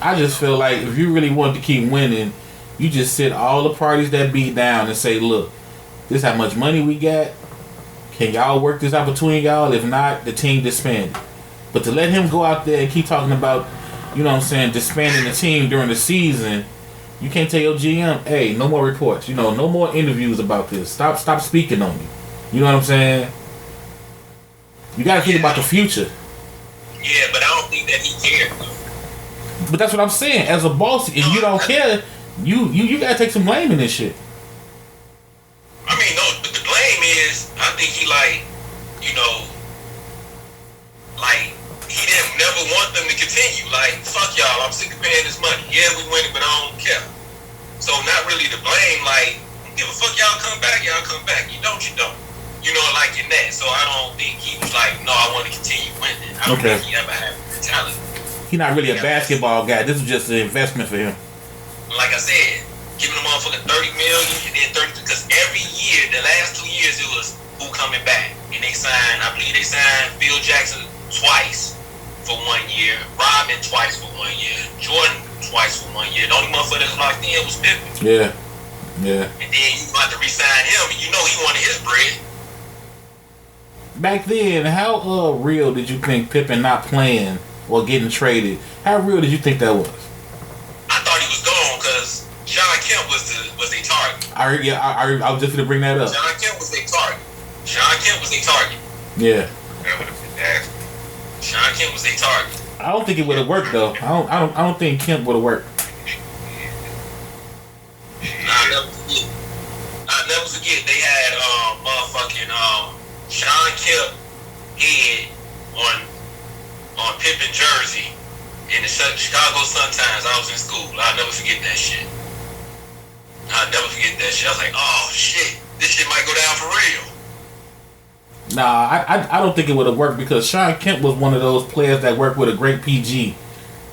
I just feel like if you really want to keep winning, you just sit all the parties that beat down and say, look, this is how much money we got. Can y'all work this out between y'all? If not, the team disbanded. But to let him go out there and keep talking about, disbanding the team during the season. You can't tell your GM, hey, no more reports. No more interviews about this. Stop speaking on me. You know what I'm saying? You got to think about the future. Yeah, but I don't think that he cared. But that's what I'm saying. As a boss, if you don't care, you got to take some blame in this shit. I mean, no, but the blame is, I think he he didn't never want them to continue. Like, fuck y'all, I'm sick of paying this money. Yeah, we winning, but I don't care. So not really the blame, like, give a fuck, y'all come back. You don't. Like in that. So I don't think he was like, no, I want to continue winning. I don't think he ever had the mentality. He's not really a basketball guy. This is just an investment for him. Like I said, giving a motherfucker $30 million and then 30, because every year, the last 2 years, it was who coming back. And I believe they signed Phil Jackson twice for 1 year, Robin twice for 1 year, Jordan twice for 1 year. The only motherfucker that was locked in was Pippen. Yeah. And then you about to re-sign him, and he wanted his bread. Back then, how real did you think Pippen not playing or getting traded? How real did you think that was? I thought he was gone because Sean Kemp was a target. I was just going to bring that up. Sean Kemp was a target. Yeah. That would have been nasty. Sean Kemp was a target. I don't think it would have worked though. I don't think Kemp would have worked. I'll never forget they had Sean Kemp head on Pippen jersey in the Chicago Sun-Times. I was in school. I'll never forget that shit. I was like, oh shit, this shit might go down for real. Nah, I don't think it would have worked because Sean Kemp was one of those players that worked with a great PG.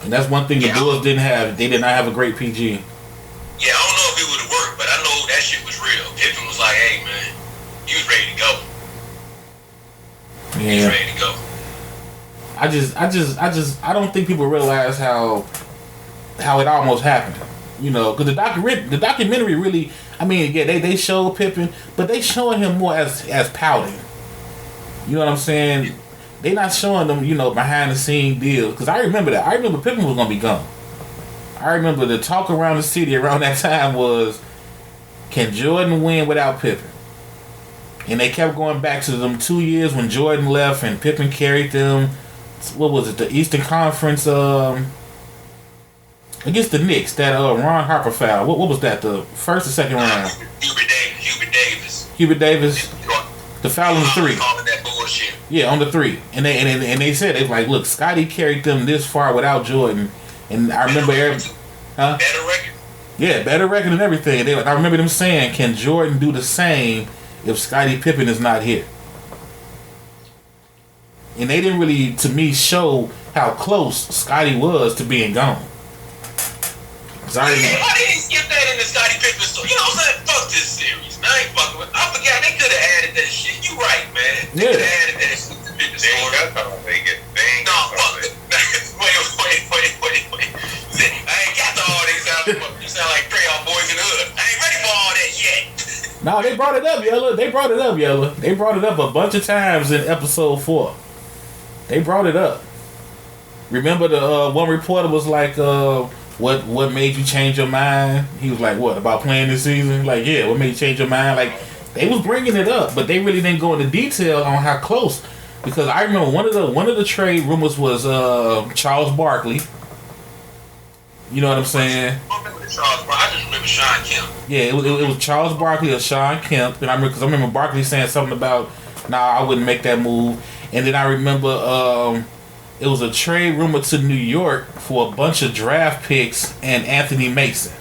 And that's one thing the Bulls didn't have. They did not have a great PG. Yeah, I don't know if it would have worked, but I know that shit was real. Pippen was like, hey man, he was ready to go. Yeah. He was ready to go. I don't think people realize how it almost happened. Because the documentary really, they showed Pippen, but they showing him more as pouting. You know what I'm saying? They not showing them, behind the scene deal. Because I remember that. I remember Pippen was gonna be gone. I remember the talk around the city around that time was, can Jordan win without Pippen? And they kept going back to them 2 years when Jordan left and Pippen carried them. What was it? The Eastern Conference against the Knicks. That Ron Harper foul. What was that? The first or second round? Hubert Davis. The foul on the 3. Yeah, on the 3. And they said they like, look, Scottie carried them this far without Jordan. And I remember better record. Yeah, better record and everything. And I remember them saying, can Jordan do the same if Scottie Pippen is not here? And they didn't really, to me, show how close Scottie was to being gone. Why they didn't skip that in the Scottie Pippen story? You know what I'm saying? Fuck this series, man. I ain't fucking with. I forgot they could have added that shit. You right, man. They could have added that shit to Pippen story. No, fuck it. Wait. I ain't got to all these out. You sound like Crayon Boys in the Hood. I ain't ready for all that yet. No, they brought it up, Yella. They brought it up a bunch of times in episode 4. They brought it up. Remember the one reporter was like, what made you change your mind? He was like, what, about playing this season? Like, yeah, what made you change your mind? Like, they was bringing it up, but they really didn't go into detail on how close. Because I remember one of the trade rumors was Charles Barkley. You know what I'm saying? I just remember Sean Kemp. Yeah, it was Charles Barkley or Sean Kemp, and I remember Barkley saying something about, nah, I wouldn't make that move. And then I remember it was a trade rumor to New York for a bunch of draft picks and Anthony Mason.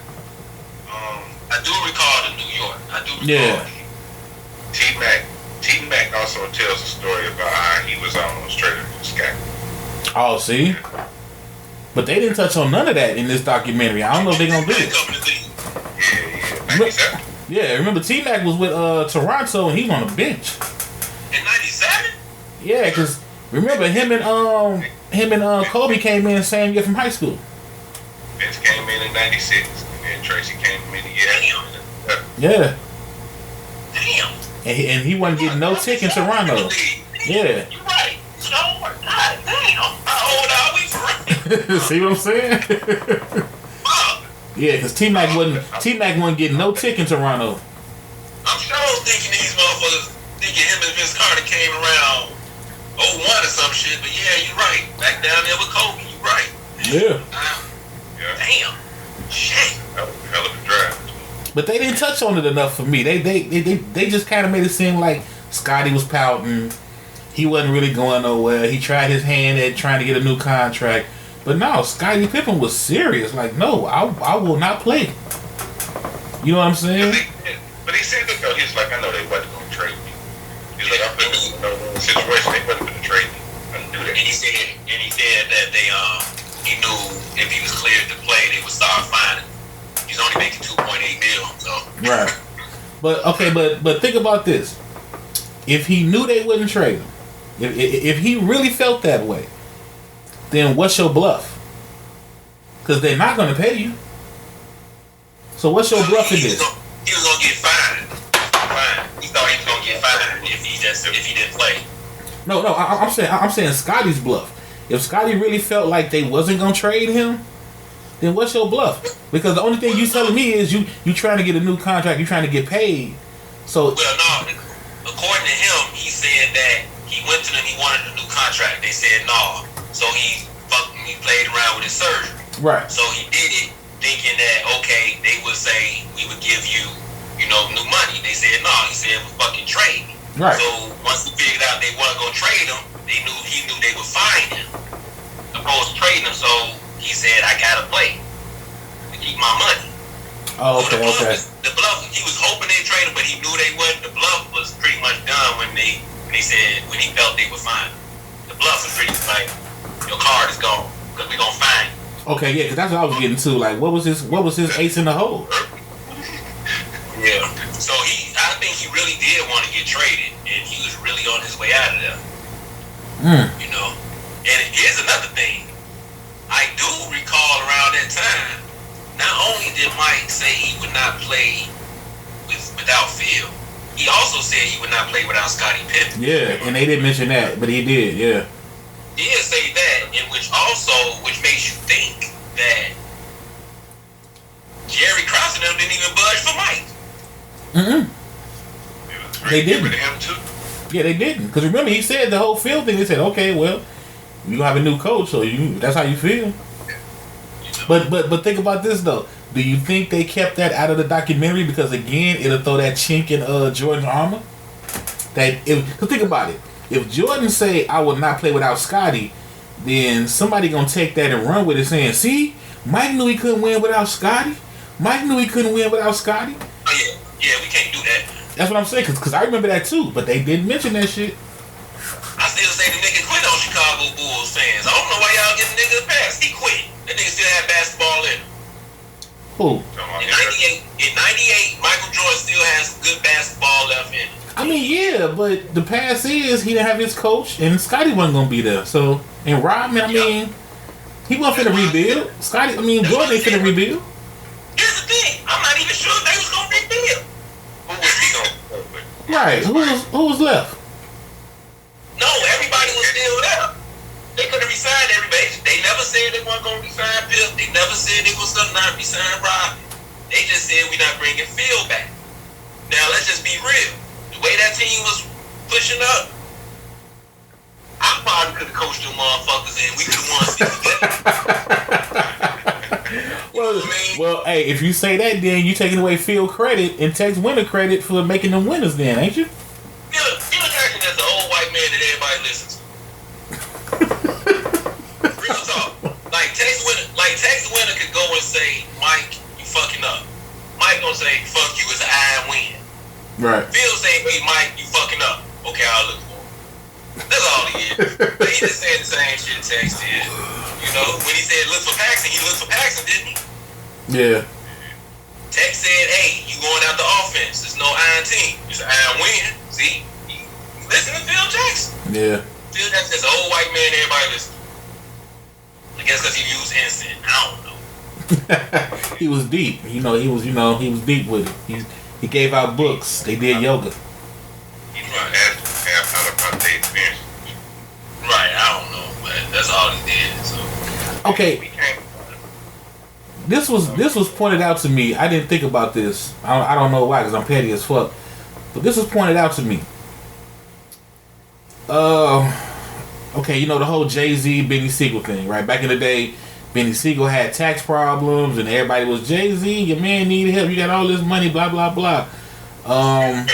I do recall the New York. I do recall. Yeah. T-Mac also tells a story about how he was almost traded for Scott. Oh, see? But they didn't touch on none of that in this documentary. I don't know if they're going to do it. Yeah. 97? Yeah, remember T-Mac was with Toronto and he was on the bench. In 97? Yeah, because remember him and Kobe came in the same year from high school. Vince came in 96, and then Tracy came in the year. Yeah. Damn. And he wasn't getting no tick in Toronto. Yeah. You're right. God damn. How old are we for real? See what I'm saying? Yeah, because T-Mac wasn't getting no tick in Toronto. I'm sure thinking these motherfuckers thinking him and Vince Carter came around 01 or some shit, but yeah, you're right. Back down there with Kobe, you're right. Yeah. Damn. Shit. That was a hell of a draft. But they didn't touch on it enough for me. They just kind of made it seem like Scottie was pouting. He wasn't really going nowhere. He tried his hand at trying to get a new contract. But no, Scottie Pippen was serious. Like, no, I will not play. You know what I'm saying? But he said that though. He was like, I know they wasn't going to trade me. He's like, I'm putting in a situation they wasn't going to trade me. I knew that. And he said that he knew if he was cleared to play, they would start finding. He's only making $2.8 million, so. Right. But think about this. If he knew they wouldn't trade him, if he really felt that way, then what's your bluff? Because they're not going to pay you. So what's your bluff in this? He was going to get fined. He thought he was going to get fined if he didn't play. No. I'm saying Scotty's bluff. If Scotty really felt like they wasn't going to trade him, then what's your bluff? Because the only thing you telling me is you trying to get a new contract, you trying to get paid. So well, no. According to him, he said that he went to them. He wanted a new contract. They said no. So he played around with his surgery. Right. So he did it thinking that okay, they would say we would give you, new money. They said no. He said we fucking trade. Right. So once he figured out they weren't gonna trade him, he knew they would fine him. Opposed to trading him, so he said I gotta play to keep my money. Oh, okay, so the bluff, he was hoping they traded him, but he knew they wouldn't. The bluff was pretty much done when he felt they would fine him. The bluff was pretty much like your card is gone because we gonna fine you. Okay, yeah, because that's what I was getting to. Like, what was his ace in the hole? Yeah. So I think he really did want to get traded, and he was really on his way out of there. And here's another thing. I do recall around that time, not only did Mike say he would not play without Phil, he also said he would not play without Scottie Pippen. Yeah, and they didn't mention that, but he did, yeah. He did say that, and which makes you think that Jerry Krause and them didn't even budge for Mike. They didn't. With him too. Yeah, they didn't. Because remember, he said the whole field thing. They said, okay, well, you gonna have a new coach, so that's how you feel. But think about this though. Do you think they kept that out of the documentary because again it'll throw that chink in Jordan's armor? Cause think about it. If Jordan say I will not play without Scottie, then somebody gonna take that and run with it, saying, "See, Mike knew he couldn't win without Scottie. Mike knew he couldn't win without Scottie." Oh yeah, we can't do that. That's what I'm saying. Cause I remember that too. But they didn't mention that shit. I still say the nigga quit on Chicago Bulls fans. I don't know why y'all getting the nigga a pass. He quit. That nigga still had basketball in him. Who? In 98, Michael Jordan still has good basketball left in him. I mean, yeah, but the pass is he didn't have his coach, and Scottie wasn't gonna be there. So, and Rodman, I mean, he wasn't finna rebuild. Jordan ain't finna rebuild. Here's the thing: I'm not even sure they was gonna rebuild. Who was he gonna play with? Right? Who was left? No, everybody was still there. They could have resigned everybody. They never said they weren't gonna resign Bill. They never said they was gonna not resign Rodman. They just said we're not bringing Phil back. Now let's just be real. The way that team was pushing up, I probably could have coached them motherfuckers and we could have won 6 games. Well, hey, if you say that, then you taking away Phil credit and Tex Winter credit for making them winners, then, ain't you? Phil Jackson is the old white man that everybody listens to. Real talk. Like Tex Winter could go and say, "Mike, you fucking up." Mike gonna say, "Fuck you, it's an iron win." Right. Phil saying, "Hey, Mike, you fucking up." Okay, I'll look for him. That's all he is. But he just said the same shit Tex did. You know, when he said look for Paxson, he looked for Paxson, didn't he? Yeah. Tex said, "Hey, you going out the offense. It's no iron team. It's an iron win." See? Listen to Phil Jackson. Yeah. Phil Jackson is an old white man everybody listens to. I guess because he used instant. I don't know. He was deep. He was deep with it. He gave out books. They did yoga. He's trying to have about their experience. Right, I don't know, but that's all he did. So okay. This was pointed out to me. I didn't think about this. I don't know why, because I'm petty as fuck. But this was pointed out to me. Okay, the whole Jay-Z, Benny Siegel thing, right? Back in the day, Benny Siegel had tax problems, and everybody was, "Jay-Z, your man needed help. You got all this money, blah, blah, blah." I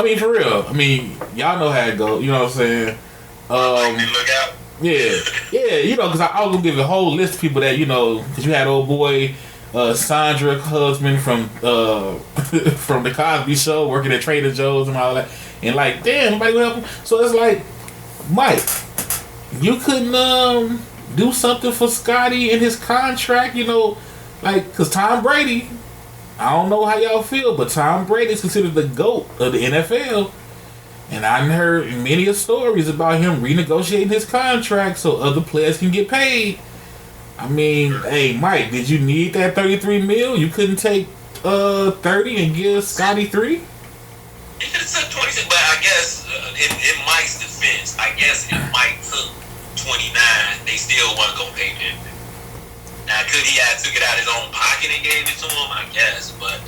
mean, for real. I mean, y'all know how it goes. You know what I'm saying? look out. Yeah, because I was going to give a whole list of people that, because you had old boy Sandra husband from from the Cosby Show, working at Trader Joe's and all that. And like, damn, nobody will help him. So it's like, Mike, you couldn't do something for Scottie in his contract, because Tom Brady, I don't know how y'all feel, but Tom Brady is considered the GOAT of the NFL. And I've heard many stories about him renegotiating his contract so other players can get paid. I mean, hey, Mike, did you need that $33 million? You couldn't take 30 and give Scottie 3? He could have took 26, but I guess in Mike's defense, if Mike took 29, they still want to go pay him. Now, could he have took it out of his own pocket and gave it to him? I guess, but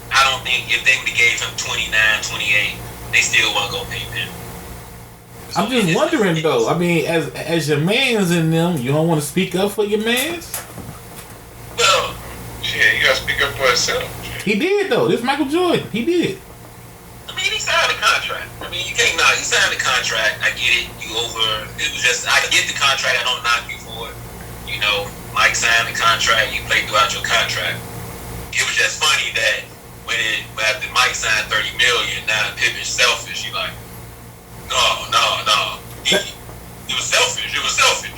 I don't think if they would have gave him 29, 28, they still want to go pay him. So I'm just wondering though. I mean, as your mans in them, you don't want to speak up for your mans? Well, shit, you gotta speak up for yourself. He did though. This Michael Jordan. He did. I mean, he signed a contract. I mean, you can't knock. He signed a contract. I get it. It was just, I get the contract. I don't knock you for it. Mike signed the contract. You play throughout your contract. It was just funny that after Mike signed $30 million, now Pippen's selfish. You like, no. It was selfish.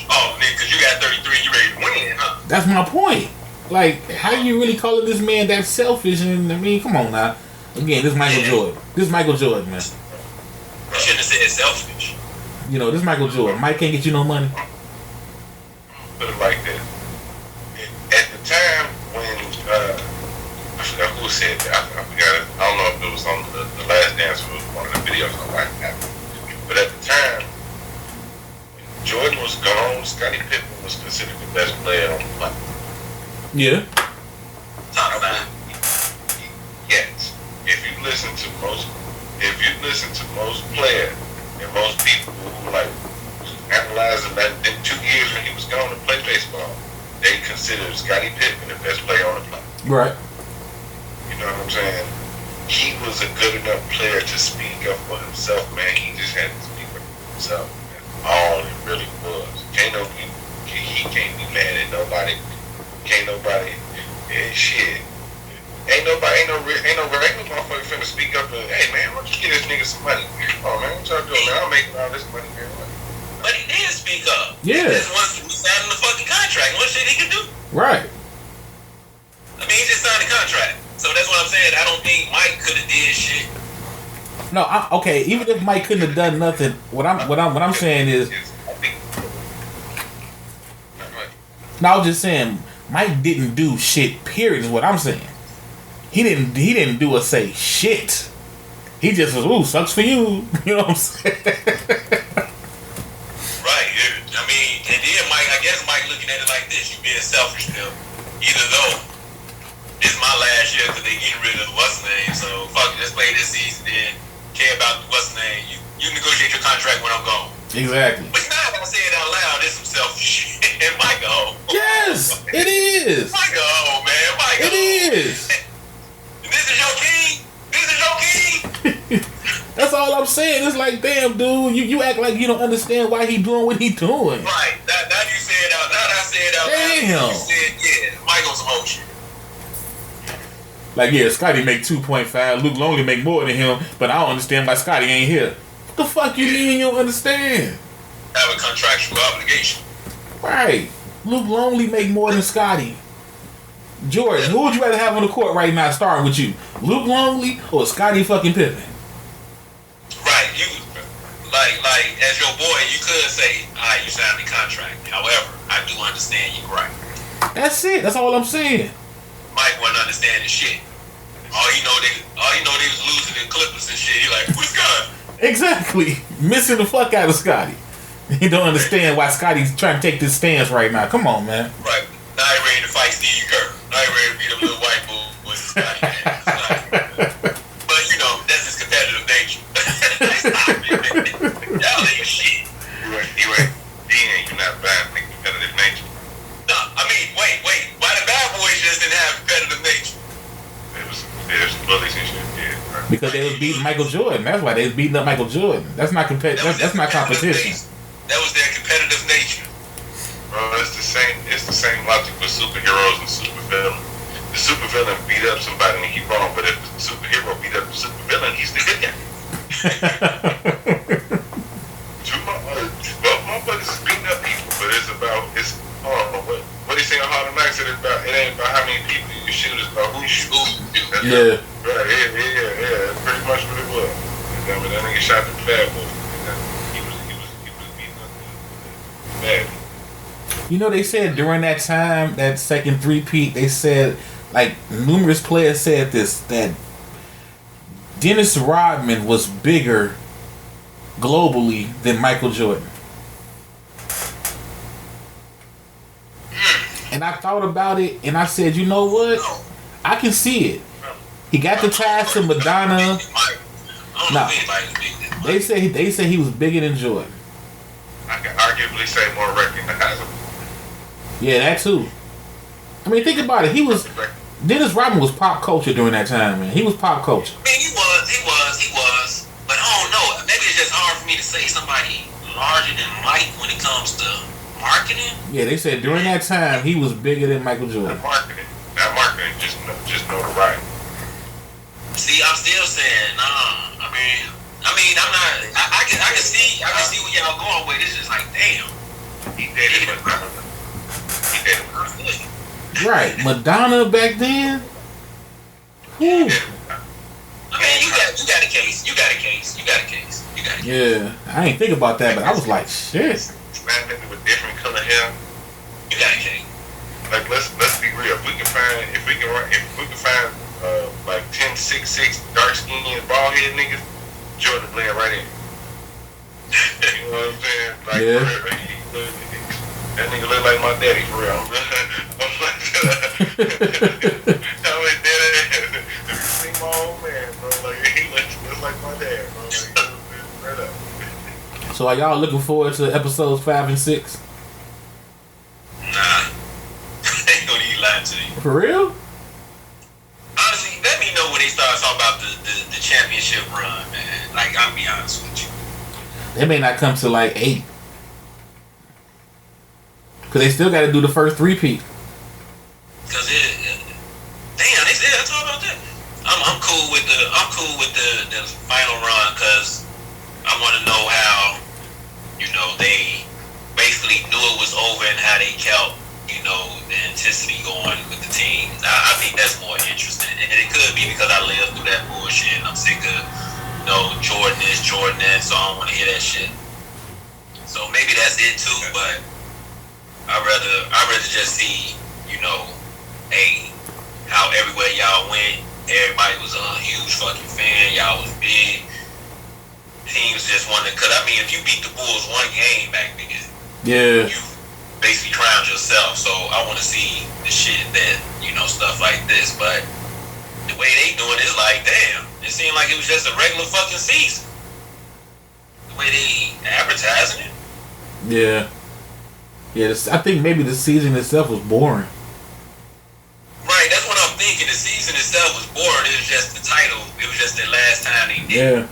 Oh, nigga, because you got 33, you ready to win, huh? That's my point. Like, how you really calling this man that selfish? And I mean, come on now. Again, this is Michael Jordan. This is Michael Jordan, man. You shouldn't have said selfish. This is Michael Jordan. Mike can't get you no money. Put it like this. At the time when I forgot who said that. I forgot it. I don't know if it was on the Last Dance or one of the videos on like that. But at the time, when Jordan was gone, Scottie Pippen was considered the best player on the planet. Yeah. Top 5. Yes. If you listen to most, if you listen to most players and most people who were like analyzing that in 2 years when he was going to play baseball, they considered Scottie Pippen the best player on the planet. Right. You know what I'm saying? He was a good enough player to speak up for himself, man. He just had to speak up for himself. That's all it really was. He can't be mad at nobody. Can't nobody. Shit. Ain't no regular motherfucker finna speak up and, hey man, why don't you get this nigga some money? Oh man, what y'all doing, man? I'm making all this money here. But he did speak up. Yeah. This once he signed the fucking contract. What shit he can do? Right. I mean, he just signed the contract. So that's what I'm saying. I don't think Mike could have did shit. No, okay. Even if Mike couldn't have done nothing, what I'm saying is, no, I was just saying Mike didn't do shit. Period. Is what I'm saying. He didn't do or say shit. He just was, ooh, sucks for you. You know what I'm saying? Right. I mean, and then I guess Mike looking at it like this: you being selfish now. Either though. This is my last year because they getting rid of what's the name. So fuck it, let's play this season. Then care about what's the name. You negotiate your contract when I'm gone. Exactly. But now I say it out loud. This some selfish shit. And Mike go. Yes, it is. Mike go, man. Mike go. It is. And this is your king. This is your king. That's all I'm saying. It's like, damn, dude, you act like you don't understand why he doing what he doing. Right. Now you say it out. Now I say it out damn. loud. You said, yeah, Mike on some old shit. Like, yeah, Scotty make 2.5. Luke Longley make more than him, but I don't understand why Scotty ain't here. What the fuck you mean you don't understand? Have a contractual obligation. Right. Luke Longley make more than Scotty. Jordan, who would you rather have on the court right now starting with you? Luke Longley or Scotty fucking Pippen? Right. You, like as your boy, you could say, all right, you signed the contract. However, I do understand you right. That's it. That's all I'm saying. Mike wasn't understanding shit. All you know they was losing the Clippers and shit. He like, who's Scotty? Exactly. Missing the fuck out of Scotty. He don't understand why Scotty's trying to take this stance right now. Come on, man. Right. Now he ready to fight Steve Kerr. Now he ready to beat up little white boy with Scotty. But you know, that's his competitive nature. Stop it, man. Y'all ain't shit. You ain't. You're not bad with competitive nature. No, I mean, wait. Why the bad boys just didn't have competitive nature? There's bullies and shit, yeah. Right. Because they was beating Michael Jordan. That's why they was beating up Michael Jordan. That's not that's not competition. That was their competitive nature. Bro, it's the same logic with superheroes and supervillains. The supervillain beat up somebody and he wrong, but if the superhero beat up the supervillain, he's the good guy. Both motherfuckers is beating up people, but what they say on Harlem Nights, it ain't about how many people you shoot, it's about who you shoot. Yeah. Right, yeah, that's pretty much what it was. I mean, that nigga shot the bad boy. He was beating up the bad. You know, they said during that time, that second three-peat, they said, like, numerous players said this, that Dennis Rodman was bigger globally than Michael Jordan. And I thought about it, and I said, you know what? I can see it. He got the ties to Madonna. No, they say he was bigger than Jordan. I can arguably say more recognizable. Yeah, that too. I mean, think about it. Dennis Rodman was pop culture during that time, man. He was pop culture. I mean, he was. But I don't know. Maybe it's just hard for me to say somebody larger than Mike when it comes to marketing. Yeah, they said during that time he was bigger than Michael Jordan. Not marketing, just notoriety. See, I'm still saying, nah. I mean, I'm not. I can see where y'all going with. It's just like, damn. He dated Madonna. Right, Madonna back then. Whew. I mean, you got a case. Yeah, I ain't think about that, but I was like, shit. Slam nigga with different color hair. You got a case. Like let's be real. If we can find like 10, 6'6", dark skinned, bald headed niggas, Jordan blend right in. You know what I'm saying? Like, yeah. That nigga look like my daddy for real. I'm like, if you see my old man, bro, like he looks just like my dad, bro. Like, right up. So are y'all looking forward to episodes 5 and 6? Nah. I ain't gonna even lie to you. For real? Honestly, let me know when they start talking about the championship run, man. Like, I'll be honest with you. They may not come to like 8. Cause they still got to do the first 3-peat. Cause damn, they still talk about that. I'm cool with the final run, cause I want to know how, they basically knew it was over and how they kept, the intensity going with the team. I think that's more interesting, and it could be because I lived through that bullshit. And I'm sick of, Jordan this, Jordan that, so I don't want to hear that shit. So maybe that's it too, but I'd rather just see, how everywhere y'all went, everybody was a huge fucking fan. Y'all was big. Teams just wanted, cause I mean, if you beat the Bulls one game back, nigga, Yeah. you basically crowned yourself. So I want to see the shit that, stuff like this. But the way they doing it is like, damn, it seemed like it was just a regular fucking season. The way they advertising it. Yeah. Yeah, I think maybe the season itself was boring. Right, that's what I'm thinking. The season itself was boring. It was just the title. It was just the last time they did. Yeah.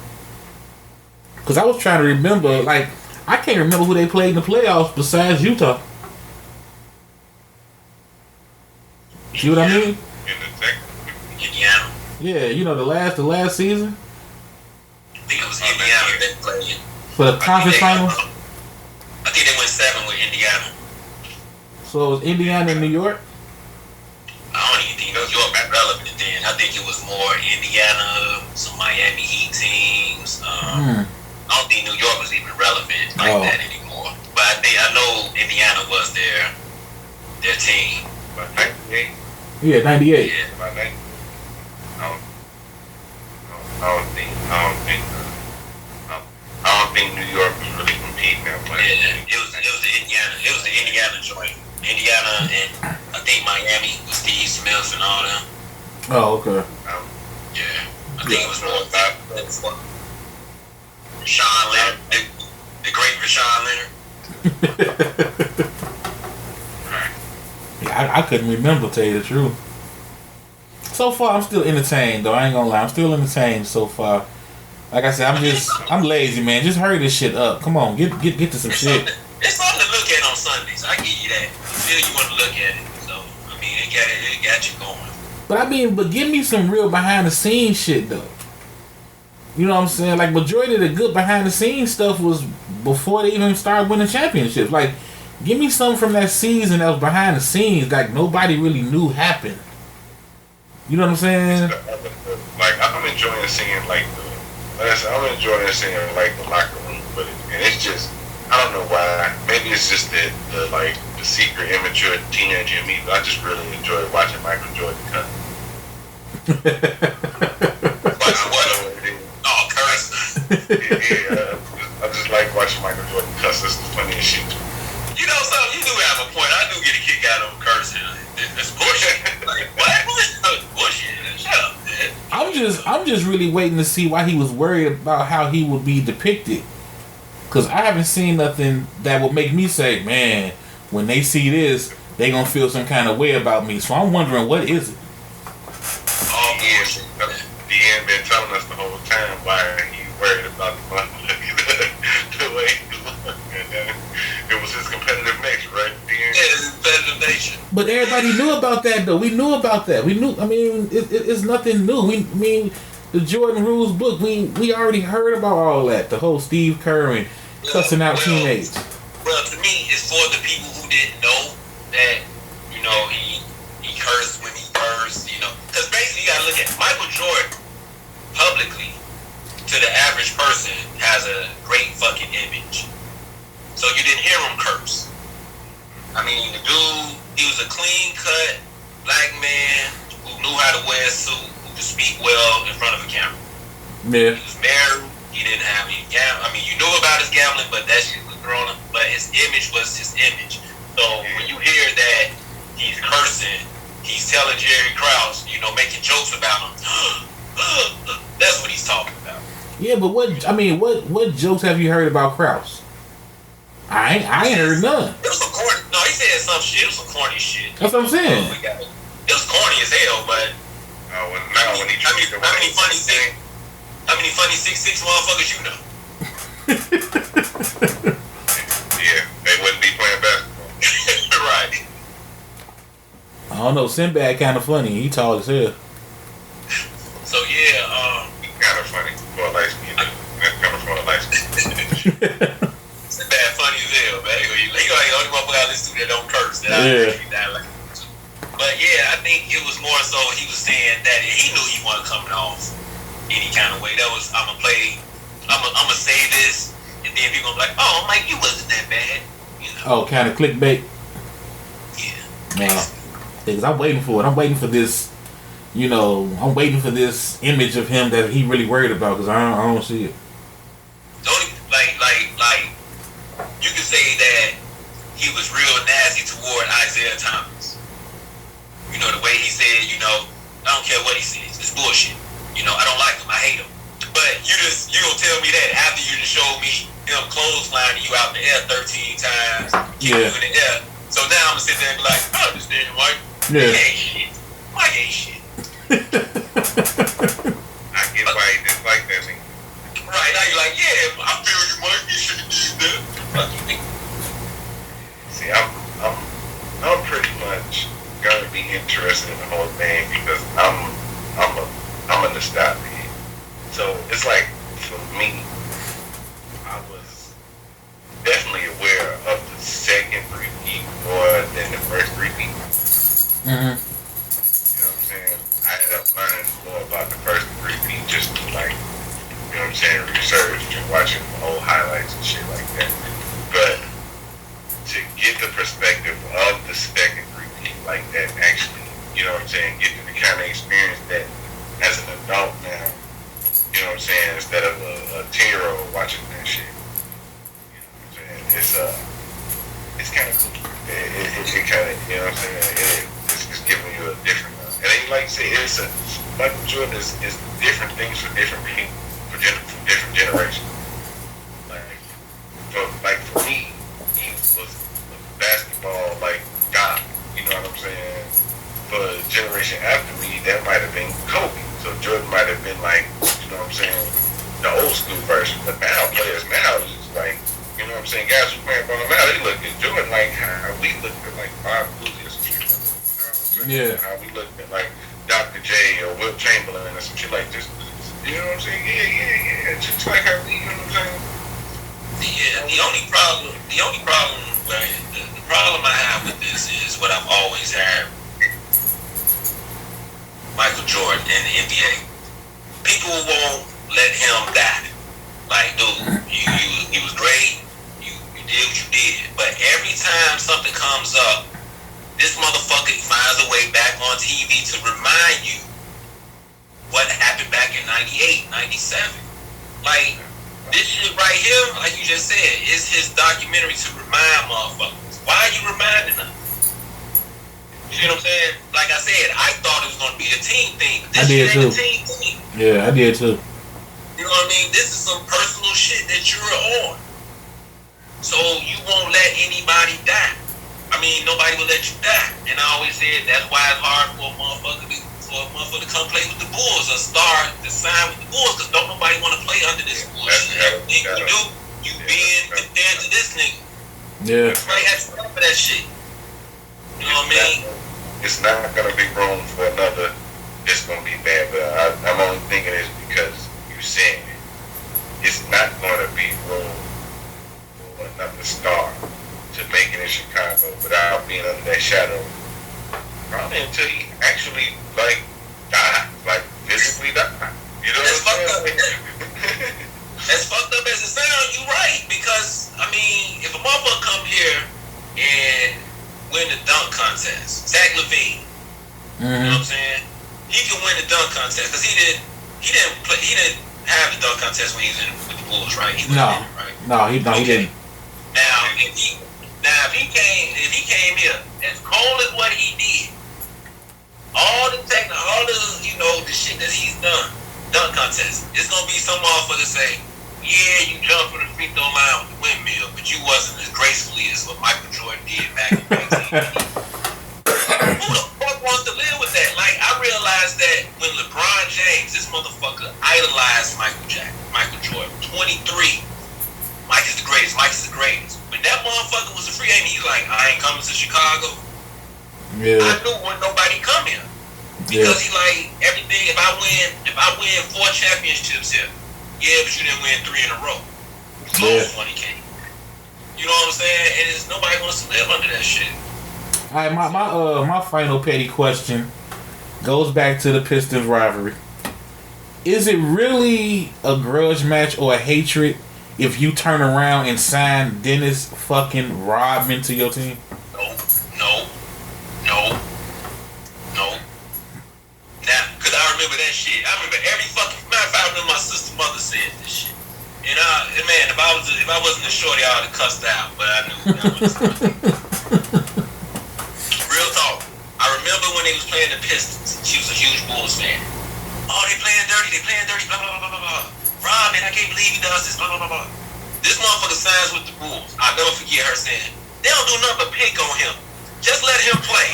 Because I was trying to remember, like, I can't remember who they played in the playoffs besides Utah. See what I mean? Indiana. Yeah, the last season. I think it was Indiana that played. For the conference finals. I think they went 7 with Indiana. So it was Indiana and New York? I don't even think New York got relevant then. I think it was more Indiana, some Miami Heat teams. I don't think New York was even relevant like that anymore. But I know Indiana was their team. About 98. Yeah, 98. Yeah. About 98. I don't think New York was really competing that much. Yeah, it was the Indiana joint. Indiana and I think Miami with Steve Smith and all them. Oh, okay. Yeah, I think it was more about Rashawn Leonard, the great Rashawn Leonard. Yeah, I couldn't remember, to tell you the truth. So far, I'm still entertained, though. I ain't gonna lie. I'm still entertained so far. Like I said, I'm lazy, man. Just hurry this shit up. Come on, get to some shit. It's something to look at on Sundays. I give you that. Still, you want to look at it. So, I mean, it got you going. But give me some real behind the scenes shit, though. You know what I'm saying? Like, majority of the good behind the scenes stuff was before they even started winning championships. Like, give me something from that season that was behind the scenes, like nobody really knew happened. You know what I'm saying? Like, I'm enjoying seeing the locker room footage, and it's just, I don't know why. Maybe it's just the secret immature teenager in me, but I just really enjoy watching Michael Jordan cut. Oh, curse. Yeah, I just like watching Michael Jordan cuss. This is the funniest shit. You know something? You do have a point. I do get a kick out of cursing. It's bullshit. Like, what? Bullshit. Shut up, man. I'm just really waiting to see why he was worried about how he would be depicted. Cause I haven't seen nothing that would make me say, man, when they see this, they gonna feel some kind of way about me. So I'm wondering, what is it? Oh, bullshit. Deanne been telling us the whole time why he worried about the money, the way he looked. And it was his competitive nature, right, Deanne? Yeah, his competitive nature. But everybody knew about that, though. We knew about that. We knew. I mean, it's nothing new. The Jordan Rules book. We already heard about all that. The whole Steve Kerr and cussing out teammates. Well, to me, it's for the people who didn't know that, he cursed when he cursed, Because basically, you got to look at Michael Jordan publicly, to the average person, has a great fucking image. So you didn't hear him curse. I mean, the dude, he was a clean-cut black man who knew how to wear a suit, who could speak well in front of a camera. Yeah. He was married. He didn't have any gambling. I mean, you knew about his gambling, but that shit was grown up. But his image was his image. So when you hear that he's cursing, he's telling Jerry Krause, making jokes about him, that's what he's talking about. Yeah, but what jokes have you heard about Krause? I ain't heard none. It was some corny. No, he said some shit. It was some corny shit. That's what I'm saying. It was corny as hell, but how many funny 6'6" motherfuckers you know? Yeah, they wouldn't be playing basketball. Right. I don't know. Sinbad kind of funny. He tall as hell. So yeah, he kind of funny for a light skin. Coming from a light skin. Sinbad funny as hell, man. He the only motherfucker I listen to that don't curse. That I like. But yeah, I think it was more so he was saying that he knew he wasn't coming off any kind of way. That was I'm gonna say this, and then people gonna be like, oh, Mike, you wasn't that bad. You know? Oh, kind of clickbait. Yeah. Because I'm waiting for it. I'm waiting for this. You know, I'm waiting for this image of him that he really worried about. Because I don't see it. Only like you could say that he was real nasty toward Isaiah Thomas. You know, the way he said, you know, I don't care what he says, it's bullshit. You know, I don't like him, I hate him. But you gonna tell me that after you just showed me him clotheslining you out the air 13 times, keep you in the air. So now I'm gonna sit there and be like, I understand, Mike. Yeah. He ain't shit. Mike ain't shit. I get why he didn't like that thing. Right, now you're like, yeah, I feel you, Mike. You shouldn't do that. See, I'm pretty much gonna be interested in the whole thing because I'm a nostalgia. So it's like for me, I was definitely aware of the second repeat more than the first repeat. Mm-hmm. You know what I'm saying? I ended up learning more about the first repeat just to like, you know what I'm saying, research and watching old highlights and shit like that. But to get the perspective of the second repeat like that, actually, you know what I'm saying, get the kind of experience that as an adult now, you know what I'm saying, instead of a 10-year-old watching that shit. You know what I'm saying? It's kind of cool. It kind of, you know what I'm saying, it's giving you a different, and then like you say, Michael Jordan is different things for different people, from different generations. Like for me, he was a basketball like god. You know what I'm saying? For the generation after me, that might have been Kobe. So Jordan might have been like, you know what I'm saying, the old school version. But now players now is like, you know what I'm saying, guys who playing ball now, they look at Jordan like how we looked at like Bob Cooley or some shit. You know what I'm saying? Yeah. How we looked at like Dr. J or Will Chamberlain or some shit like this. You know what I'm saying? Yeah. Just like how we, you know what I'm saying? Yeah, the problem I have with this is what I've always had. Michael Jordan in the NBA. People won't let him die. Like, dude, you was great. You did what you did. But every time something comes up, this motherfucker finds a way back on TV to remind you what happened back in 98, 97. Like, this shit right here, like you just said, is his documentary to remind motherfuckers. Why are you reminding them? You know what I'm saying? Like I said, I thought it was going to be a team thing. But this shit ain't a team thing. Yeah, I did too. You know what I mean? This is some personal shit that you're on. So you won't let anybody die. I mean, nobody will let you die. And I always said that's why it's hard for a motherfucker to come play with the Bulls or start to sign with the Bulls because don't nobody want to play under this bullshit. If you do, you being compared to this nigga. Yeah. Everybody has to stop for that shit. You know what I mean? It's not going to be room for another, it's going to be bad, but I'm only thinking this because you're saying it. It's not going to be room for another star to make it in Chicago without being under that shadow. Probably until he actually, like, die. Like, physically die. You know what I'm saying? As fucked up as it sounds, you're right. Because, I mean, if a motherfucker come here and win the dunk contest, Zach LaVine, you know what I'm saying? He can win the dunk contest because he didn't have the dunk contest when he was in with the Bulls, right? He wasn't in it, right? No, he didn't. Now, if he came here as cold as what he did, all the you know, the shit that he's done, dunk contest. It's gonna be some motherfucker say, yeah, you jumped for the free throw line with the windmill, but you wasn't as gracefully as what Michael Jordan did back in 1980. Who the fuck wants to live with that? Like, I realized that when LeBron James, this motherfucker idolized Michael Jordan, 23. Mike is the greatest. When that motherfucker was a free agent, he's like, I ain't coming to Chicago. Yeah. I knew when nobody come here. Because he like, everything, if I win 4 championships here, yeah, but you didn't win 3 in a row. Close when he came. You know what I'm saying? And it's, nobody wants to live under that shit. Alright, my final petty question goes back to the Pistons rivalry. Is it really a grudge match or a hatred if you turn around and sign Dennis fucking Rodman to your team? No. Now, because I remember that shit. I remember every fucking matter of fact, I remember my sister's mother said this shit. And man, if I wasn't a shorty, I would have cussed out. But I knew that was real talk. I remember when they was playing the Pistons. She was a huge Bulls fan. Oh, they playing dirty, blah, blah, blah, blah, blah. Robin, I can't believe he does this, blah, blah, blah, blah. This motherfucker signs with the Bulls. I'll never forget her saying, they don't do nothing but pick on him. Just let him play.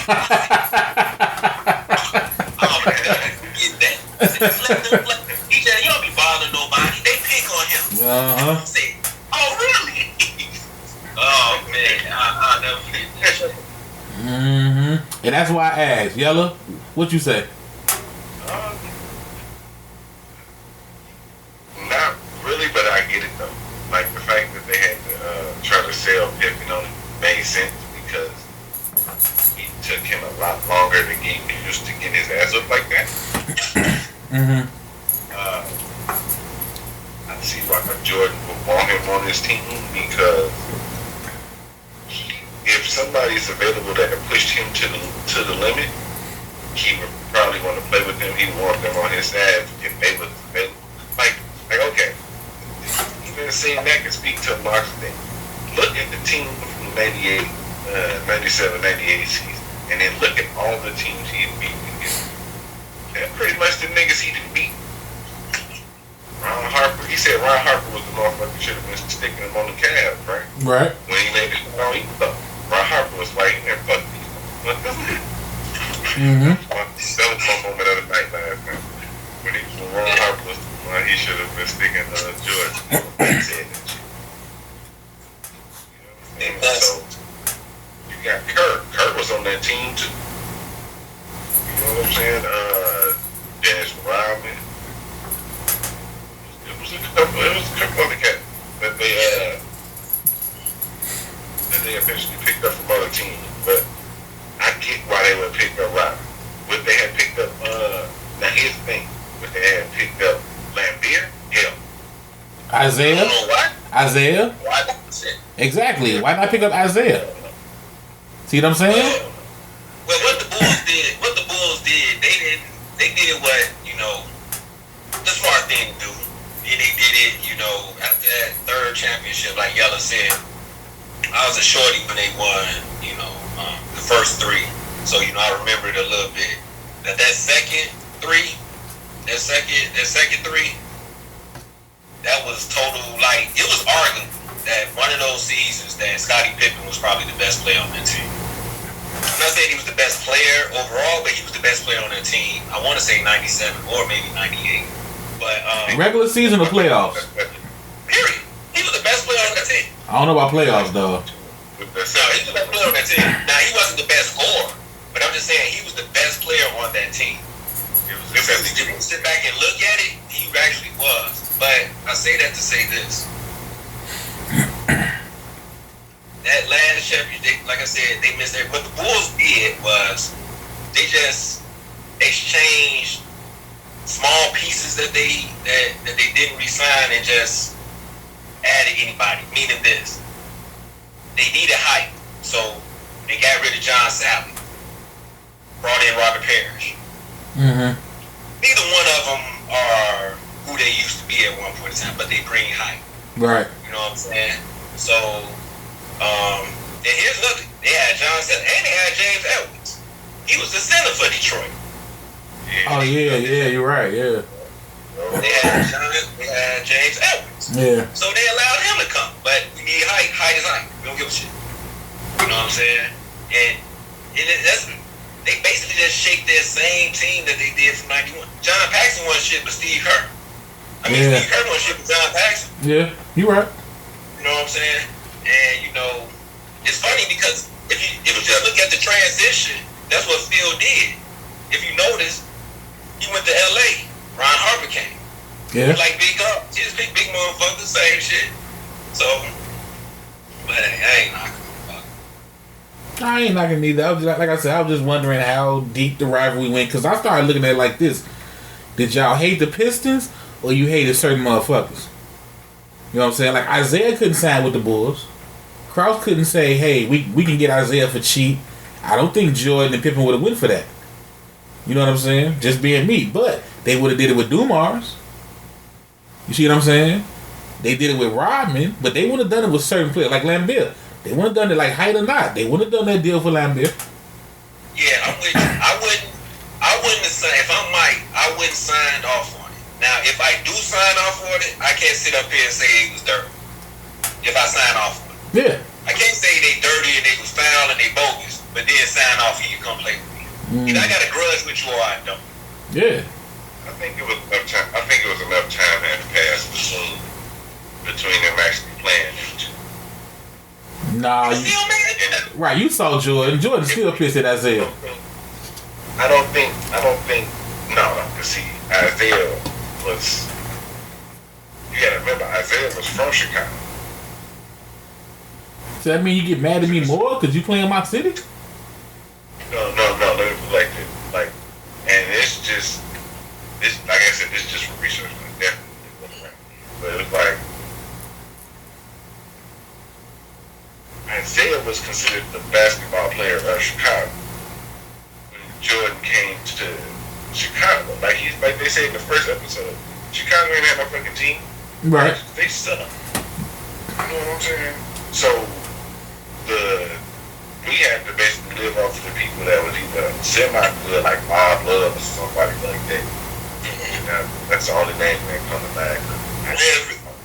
Oh, man, forget that. Just let him play. He said, you don't be bothering nobody. They pick on him. Uh-huh. I said, oh, really? Oh, man, I'll never forget that shit. Mm-hmm. And that's why I asked, Yella, what you say? Not really, but I get it though. Like the fact that they had to try to sell Pippen on it made sense because it took him a lot longer to get used to getting his ass up like that. Mm-hmm. I see why Jordan would want him on his team because if somebody's available that pushed him to the limit, he would probably want to play with them. He would want them on his side if they was available. Like okay. Even seeing that can speak to Mark's thing. Look at the team from 97, 98 season, and then look at all the teams he beat. And pretty much the niggas he didn't beat. Ron Harper, he said Ron Harper was the motherfucker should have been sticking him on the calf, right? Right. When he made it on he thought Ron Harper was like, man, fuck these motherfuckers. Mm-hmm. That was my moment of the night last night. When Ron Harper was he should have been sticking George. He said that shit. You know what I'm saying? So you got Kurt. Kurt was on that team too. You know what I'm saying? Dennis Rodman. It was a couple other cats that they eventually picked up from other teams. But I get why they would pick up Rodman. What they had picked up, now here's the thing. What they had picked up Lambeer? Hell. Isaiah? What? Isaiah? Why not? Exactly. Why not pick up Isaiah? See what I'm saying? Well, what the Bulls did, they did what, you know, the smart thing to do. And they did it, you know, after that third championship, like Yella said, I was a shorty when they won, you know, the first 3. So, you know, I remember it a little bit. That second 3, that second 3, that was total, like, it was arguable that one of those seasons that Scottie Pippen was probably the best player on that team. I'm not saying he was the best player overall, but he was the best player on that team. I want to say 97 or maybe 98. But regular season or playoffs? Period. He was the best player on that team. I don't know about playoffs, though. No, he was the best player on that team. Now, he wasn't the best scorer, but I'm just saying he was the best player on that team. If you sit back and look at it, he actually was. But I say that to say this. That last championship, like I said, they missed it. What the Bulls did was they just exchanged small pieces that they didn't re-sign and just added anybody. Meaning this, they needed height, so they got rid of John Sally, brought in Robert Parrish. Mm-hmm. Neither one of them are who they used to be at one point in time, but they bring height. Right. You know what I'm saying? So, and here's another. They had John Sally, and they had James Edwards. He was the center for Detroit. Oh, yeah, you're right, yeah. They had James Edwards. Yeah. So they allowed him to come. But we need height. Height is height. We don't give a shit. You know what I'm saying? And they basically just shake their same team that they did from 91. John Paxson won shit with Steve Kerr. Steve Kerr won shit with John Paxson. Yeah, you right. You know what I'm saying? And, you know, it's funny because if you just look at the transition, that's what Phil did. If you notice, he went to L.A. Ron Harper came. Yeah. Like big up. He just big motherfucker, same shit. So, but I ain't knocking. I ain't knocking neither. I was just, like I said, I was just wondering how deep the rivalry went, because I started looking at it like this. Did y'all hate the Pistons, or you hated certain motherfuckers? You know what I'm saying? Like, Isaiah couldn't sign with the Bulls. Krause couldn't say, hey, we can get Isaiah for cheap. I don't think Jordan and Pippen would have went for that. You know what I'm saying? Just being me. But they would have did it with Dumars. You see what I'm saying? They did it with Rodman, but they would have done it with certain players, like Lambert. They wouldn't have done it like height or not. They wouldn't have done that deal for Lambert. Yeah, I'm with you. I wouldn't have signed, if I'm Mike, I wouldn't sign off on it. Now, if I do sign off on it, I can't sit up here and say it was dirty. If I sign off on it. Yeah. I can't say they dirty and they was foul and they bogus, but then sign off and you come play with me. Either I got a grudge with you or I don't. Yeah. I think it was enough time. I think it was enough time had to pass between them actually playing them two. Nah, right, you saw Jordan. Jordan still pissed at Isaiah. I don't think, no, because see, Isaiah was, you gotta remember, Isaiah was from Chicago. So that mean you get mad at me more because you play in my city? No, let me put it like this. Like, and it's just, like I said, this is just for research, but definitely went around. But it was like, Isaiah was considered the basketball player of Chicago when Jordan came to Chicago. Like they said in the first episode, Chicago ain't had no fucking team. Right. They suck. You know what I'm saying? So we had to basically live off of the people that was either semi-good, like Bob Love or somebody like that. That's the only name that come to mind.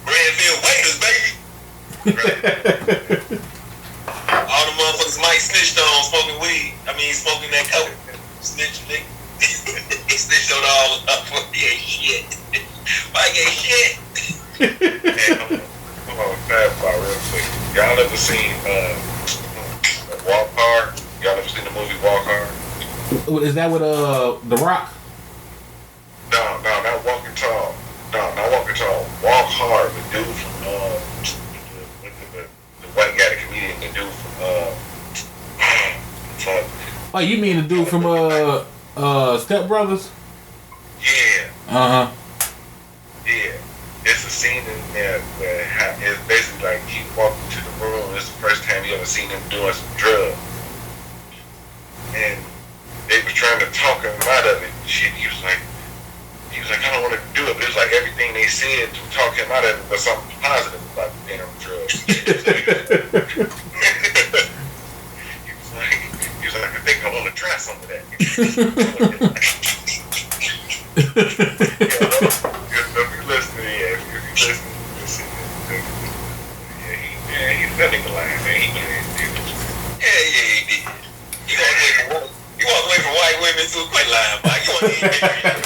Granville Waiters, baby. All the motherfuckers Mike snitched on smoking weed. Smoking that coke. Snitch, nigga. He snitched on all of them. He ain't shit. Mike ain't shit. Come on, fast part real quick. Y'all ever seen Walk Hard? Y'all ever seen the movie Walk Hard? Is that with The Rock? No, not Walking Tall. No, not Walking Tall. Walk Hard, the dude from the white guy, the comedian, the dude from Oh, you mean the dude from Step Brothers? Yeah. Uh-huh. Yeah. It's a scene in there where it's basically like he walked into the room. It's the first time you ever seen him doing some drugs. And they were trying to talk him out of it. Shit, he was like, I don't want to do it. But it was like everything they said to talk him out of it was something positive about the damn drugs. He was like, I think I want to try some of that. If you listen, he's that nigga lying, man. He did. You walk away from white women too. Quit lying, Mike. You want to eat married yet?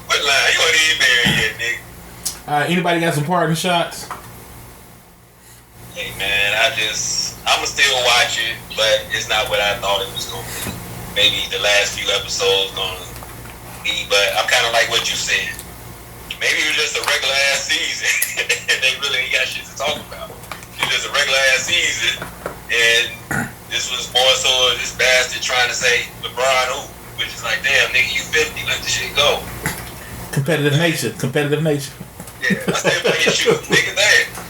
Quit lying. You want to eat married yet, nigga? Anybody got some parting shots? Hey, man, I'ma still watch it, but it's not what I thought it was going to be. Maybe the last few episodes going to be, but I'm kind of like what you said. Maybe it was just a regular ass season, and they really ain't got shit to talk about. It was just a regular ass season, and this was more so this bastard trying to say LeBron who, which is like, damn, nigga, you 50, let the shit go. Competitive nature. Yeah, I still play your shoes, nigga, damn.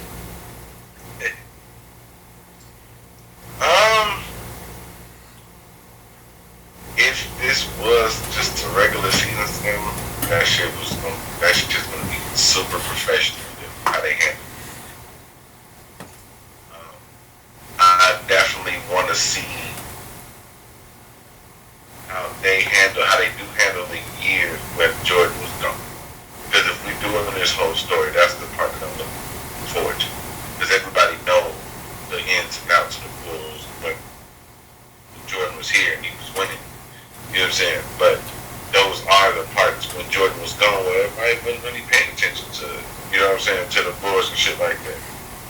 If this was just a regular season thing, that shit just gonna be super professional. How they handle it. I definitely want to see how they do handle the years when Jordan was gone. Because if we do saying, to the Bulls and shit like that.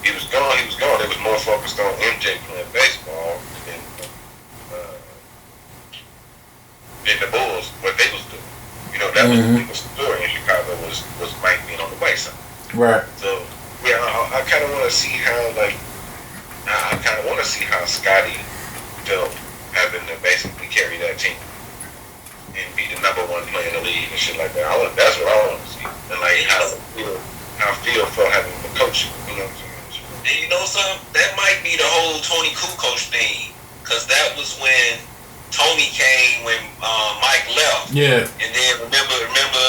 He was gone. They was more focused on MJ playing baseball than the Bulls, what they was doing. You know, that was the biggest story in Chicago was Mike being on the white side. Right. So, yeah, I kind of want to see how, Scotty felt having to basically carry that team and be the number one player in the league and shit like that. That's what I want to see. And, like, how Phil felt having the coach, you know what I'm saying? And you know something? That might be the whole Tony Kukoc thing. Because that was when Tony came when Mike left. Yeah. And then remember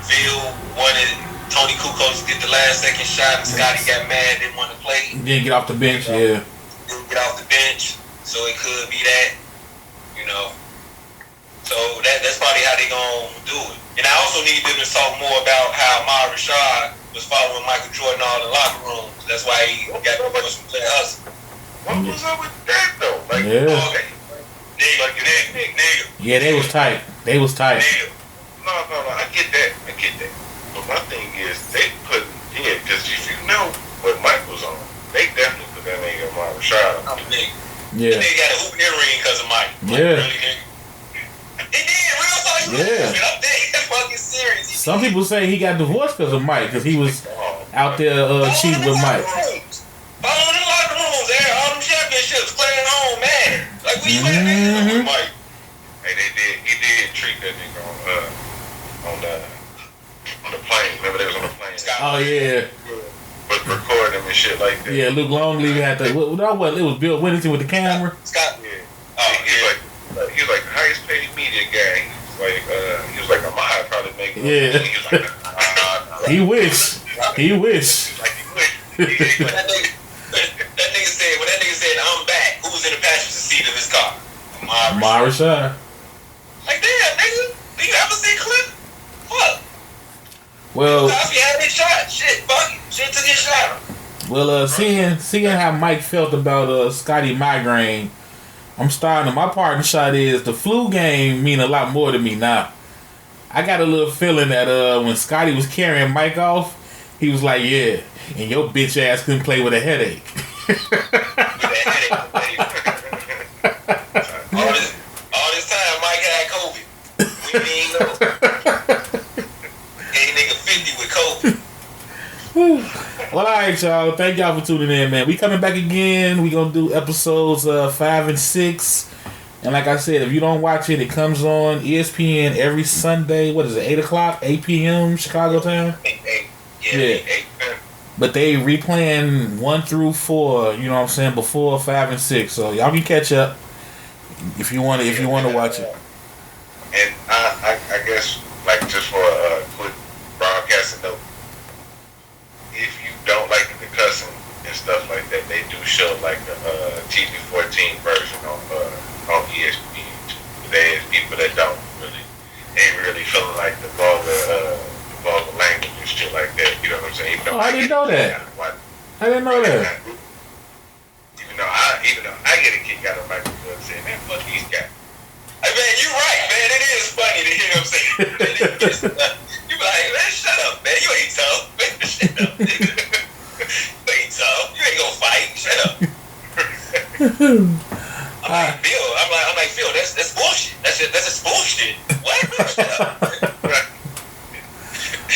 Phil wanted Tony Kukoc to get the last second shot and Scotty got mad, didn't want to play. Didn't get off the bench, yeah. Didn't get off the bench. So it could be that, you know. So that's probably how they gonna do it. And I also need them to talk more about how Ahmad Rashad was following Michael Jordan all in the locker rooms. That's why he got to do some player hustle. What was up with that though? Like, nigga. Yeah, they was tight. Nigga. No, I get that. But my thing is, they put because if you know what Mike was on, they definitely put that nigga Ahmad Rashad on. Yeah. They got a hoop earring because of Mike. Yeah. Really, nigga. He did, real talk. Yeah. I'm dead fucking serious. Some people say he got divorced because of Mike, because he was out there cheating with Mike. Following in the locker rooms, all them championships, playing home, man. Like, where you at, nigga? With Mike. Hey, he did treat that nigga on the plane. Remember they was on the plane? Oh, yeah. But recording him and shit like that. Yeah, Luke Longley had to. It was Bill Whittington with the camera. Scott. Yeah. He was like the highest paid media guy. He was like Ahmad probably make. Yeah. He was like, He wish. Like he wish. That nigga said, I'm back. Who was in the passenger seat of his car? Ahmad Rashad. Like, damn, nigga. You ever seen Clip? Fuck. Well, Coffee had his shot. Shit, fuck it. Shit took his shot. Well, seeing how Mike felt about Scotty migraine, I'm starting. My parting shot is the flu game mean a lot more to me now. I got a little feeling that when Scotty was carrying Mike off, he was like, yeah, and your bitch ass couldn't play with a headache. all this time, Mike had COVID. We didn't know. Hey, nigga 50 with COVID. Well, alright, y'all. Thank y'all for tuning in, man. We coming back again. We gonna do episodes 5 and 6. And like I said, if you don't watch it, it comes on ESPN every Sunday. What is it, 8 o'clock? 8 p.m. Chicago time? 8. Yeah. But they replaying 1 through 4, you know what I'm saying, before 5 and 6. So y'all can catch up if you want to watch it. And I guess, like, just for a quick broadcasting note, if you don't like the cussing and stuff like that, they do show like the TV-14 version on ESPN. There's people that ain't really feeling like the vulgar language and shit like that. You know what I'm saying? Even though I didn't know that. I didn't know that. Even though I get a kick out of Michael Jordan saying, man, fuck these guys. Hey, man, you right, man. It is funny to hear him say that. You be like, man, shut up, man. You ain't tough. Man, shut up, nigga. You ain't tough. You ain't gonna fight. Shut up. I'm like, Phil, that's bullshit. That's just bullshit. What? Shut up.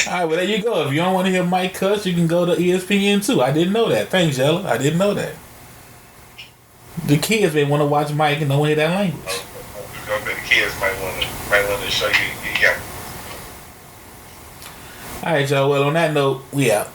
Alright, well, there you go. If you don't want to hear Mike cuss, you can go to ESPN too. I didn't know that. Thanks, Yella. I didn't know that. The kids may want to watch Mike and don't want to hear that language. The kids might want to show you. Yeah. Alright, y'all. Well, on that note, we out.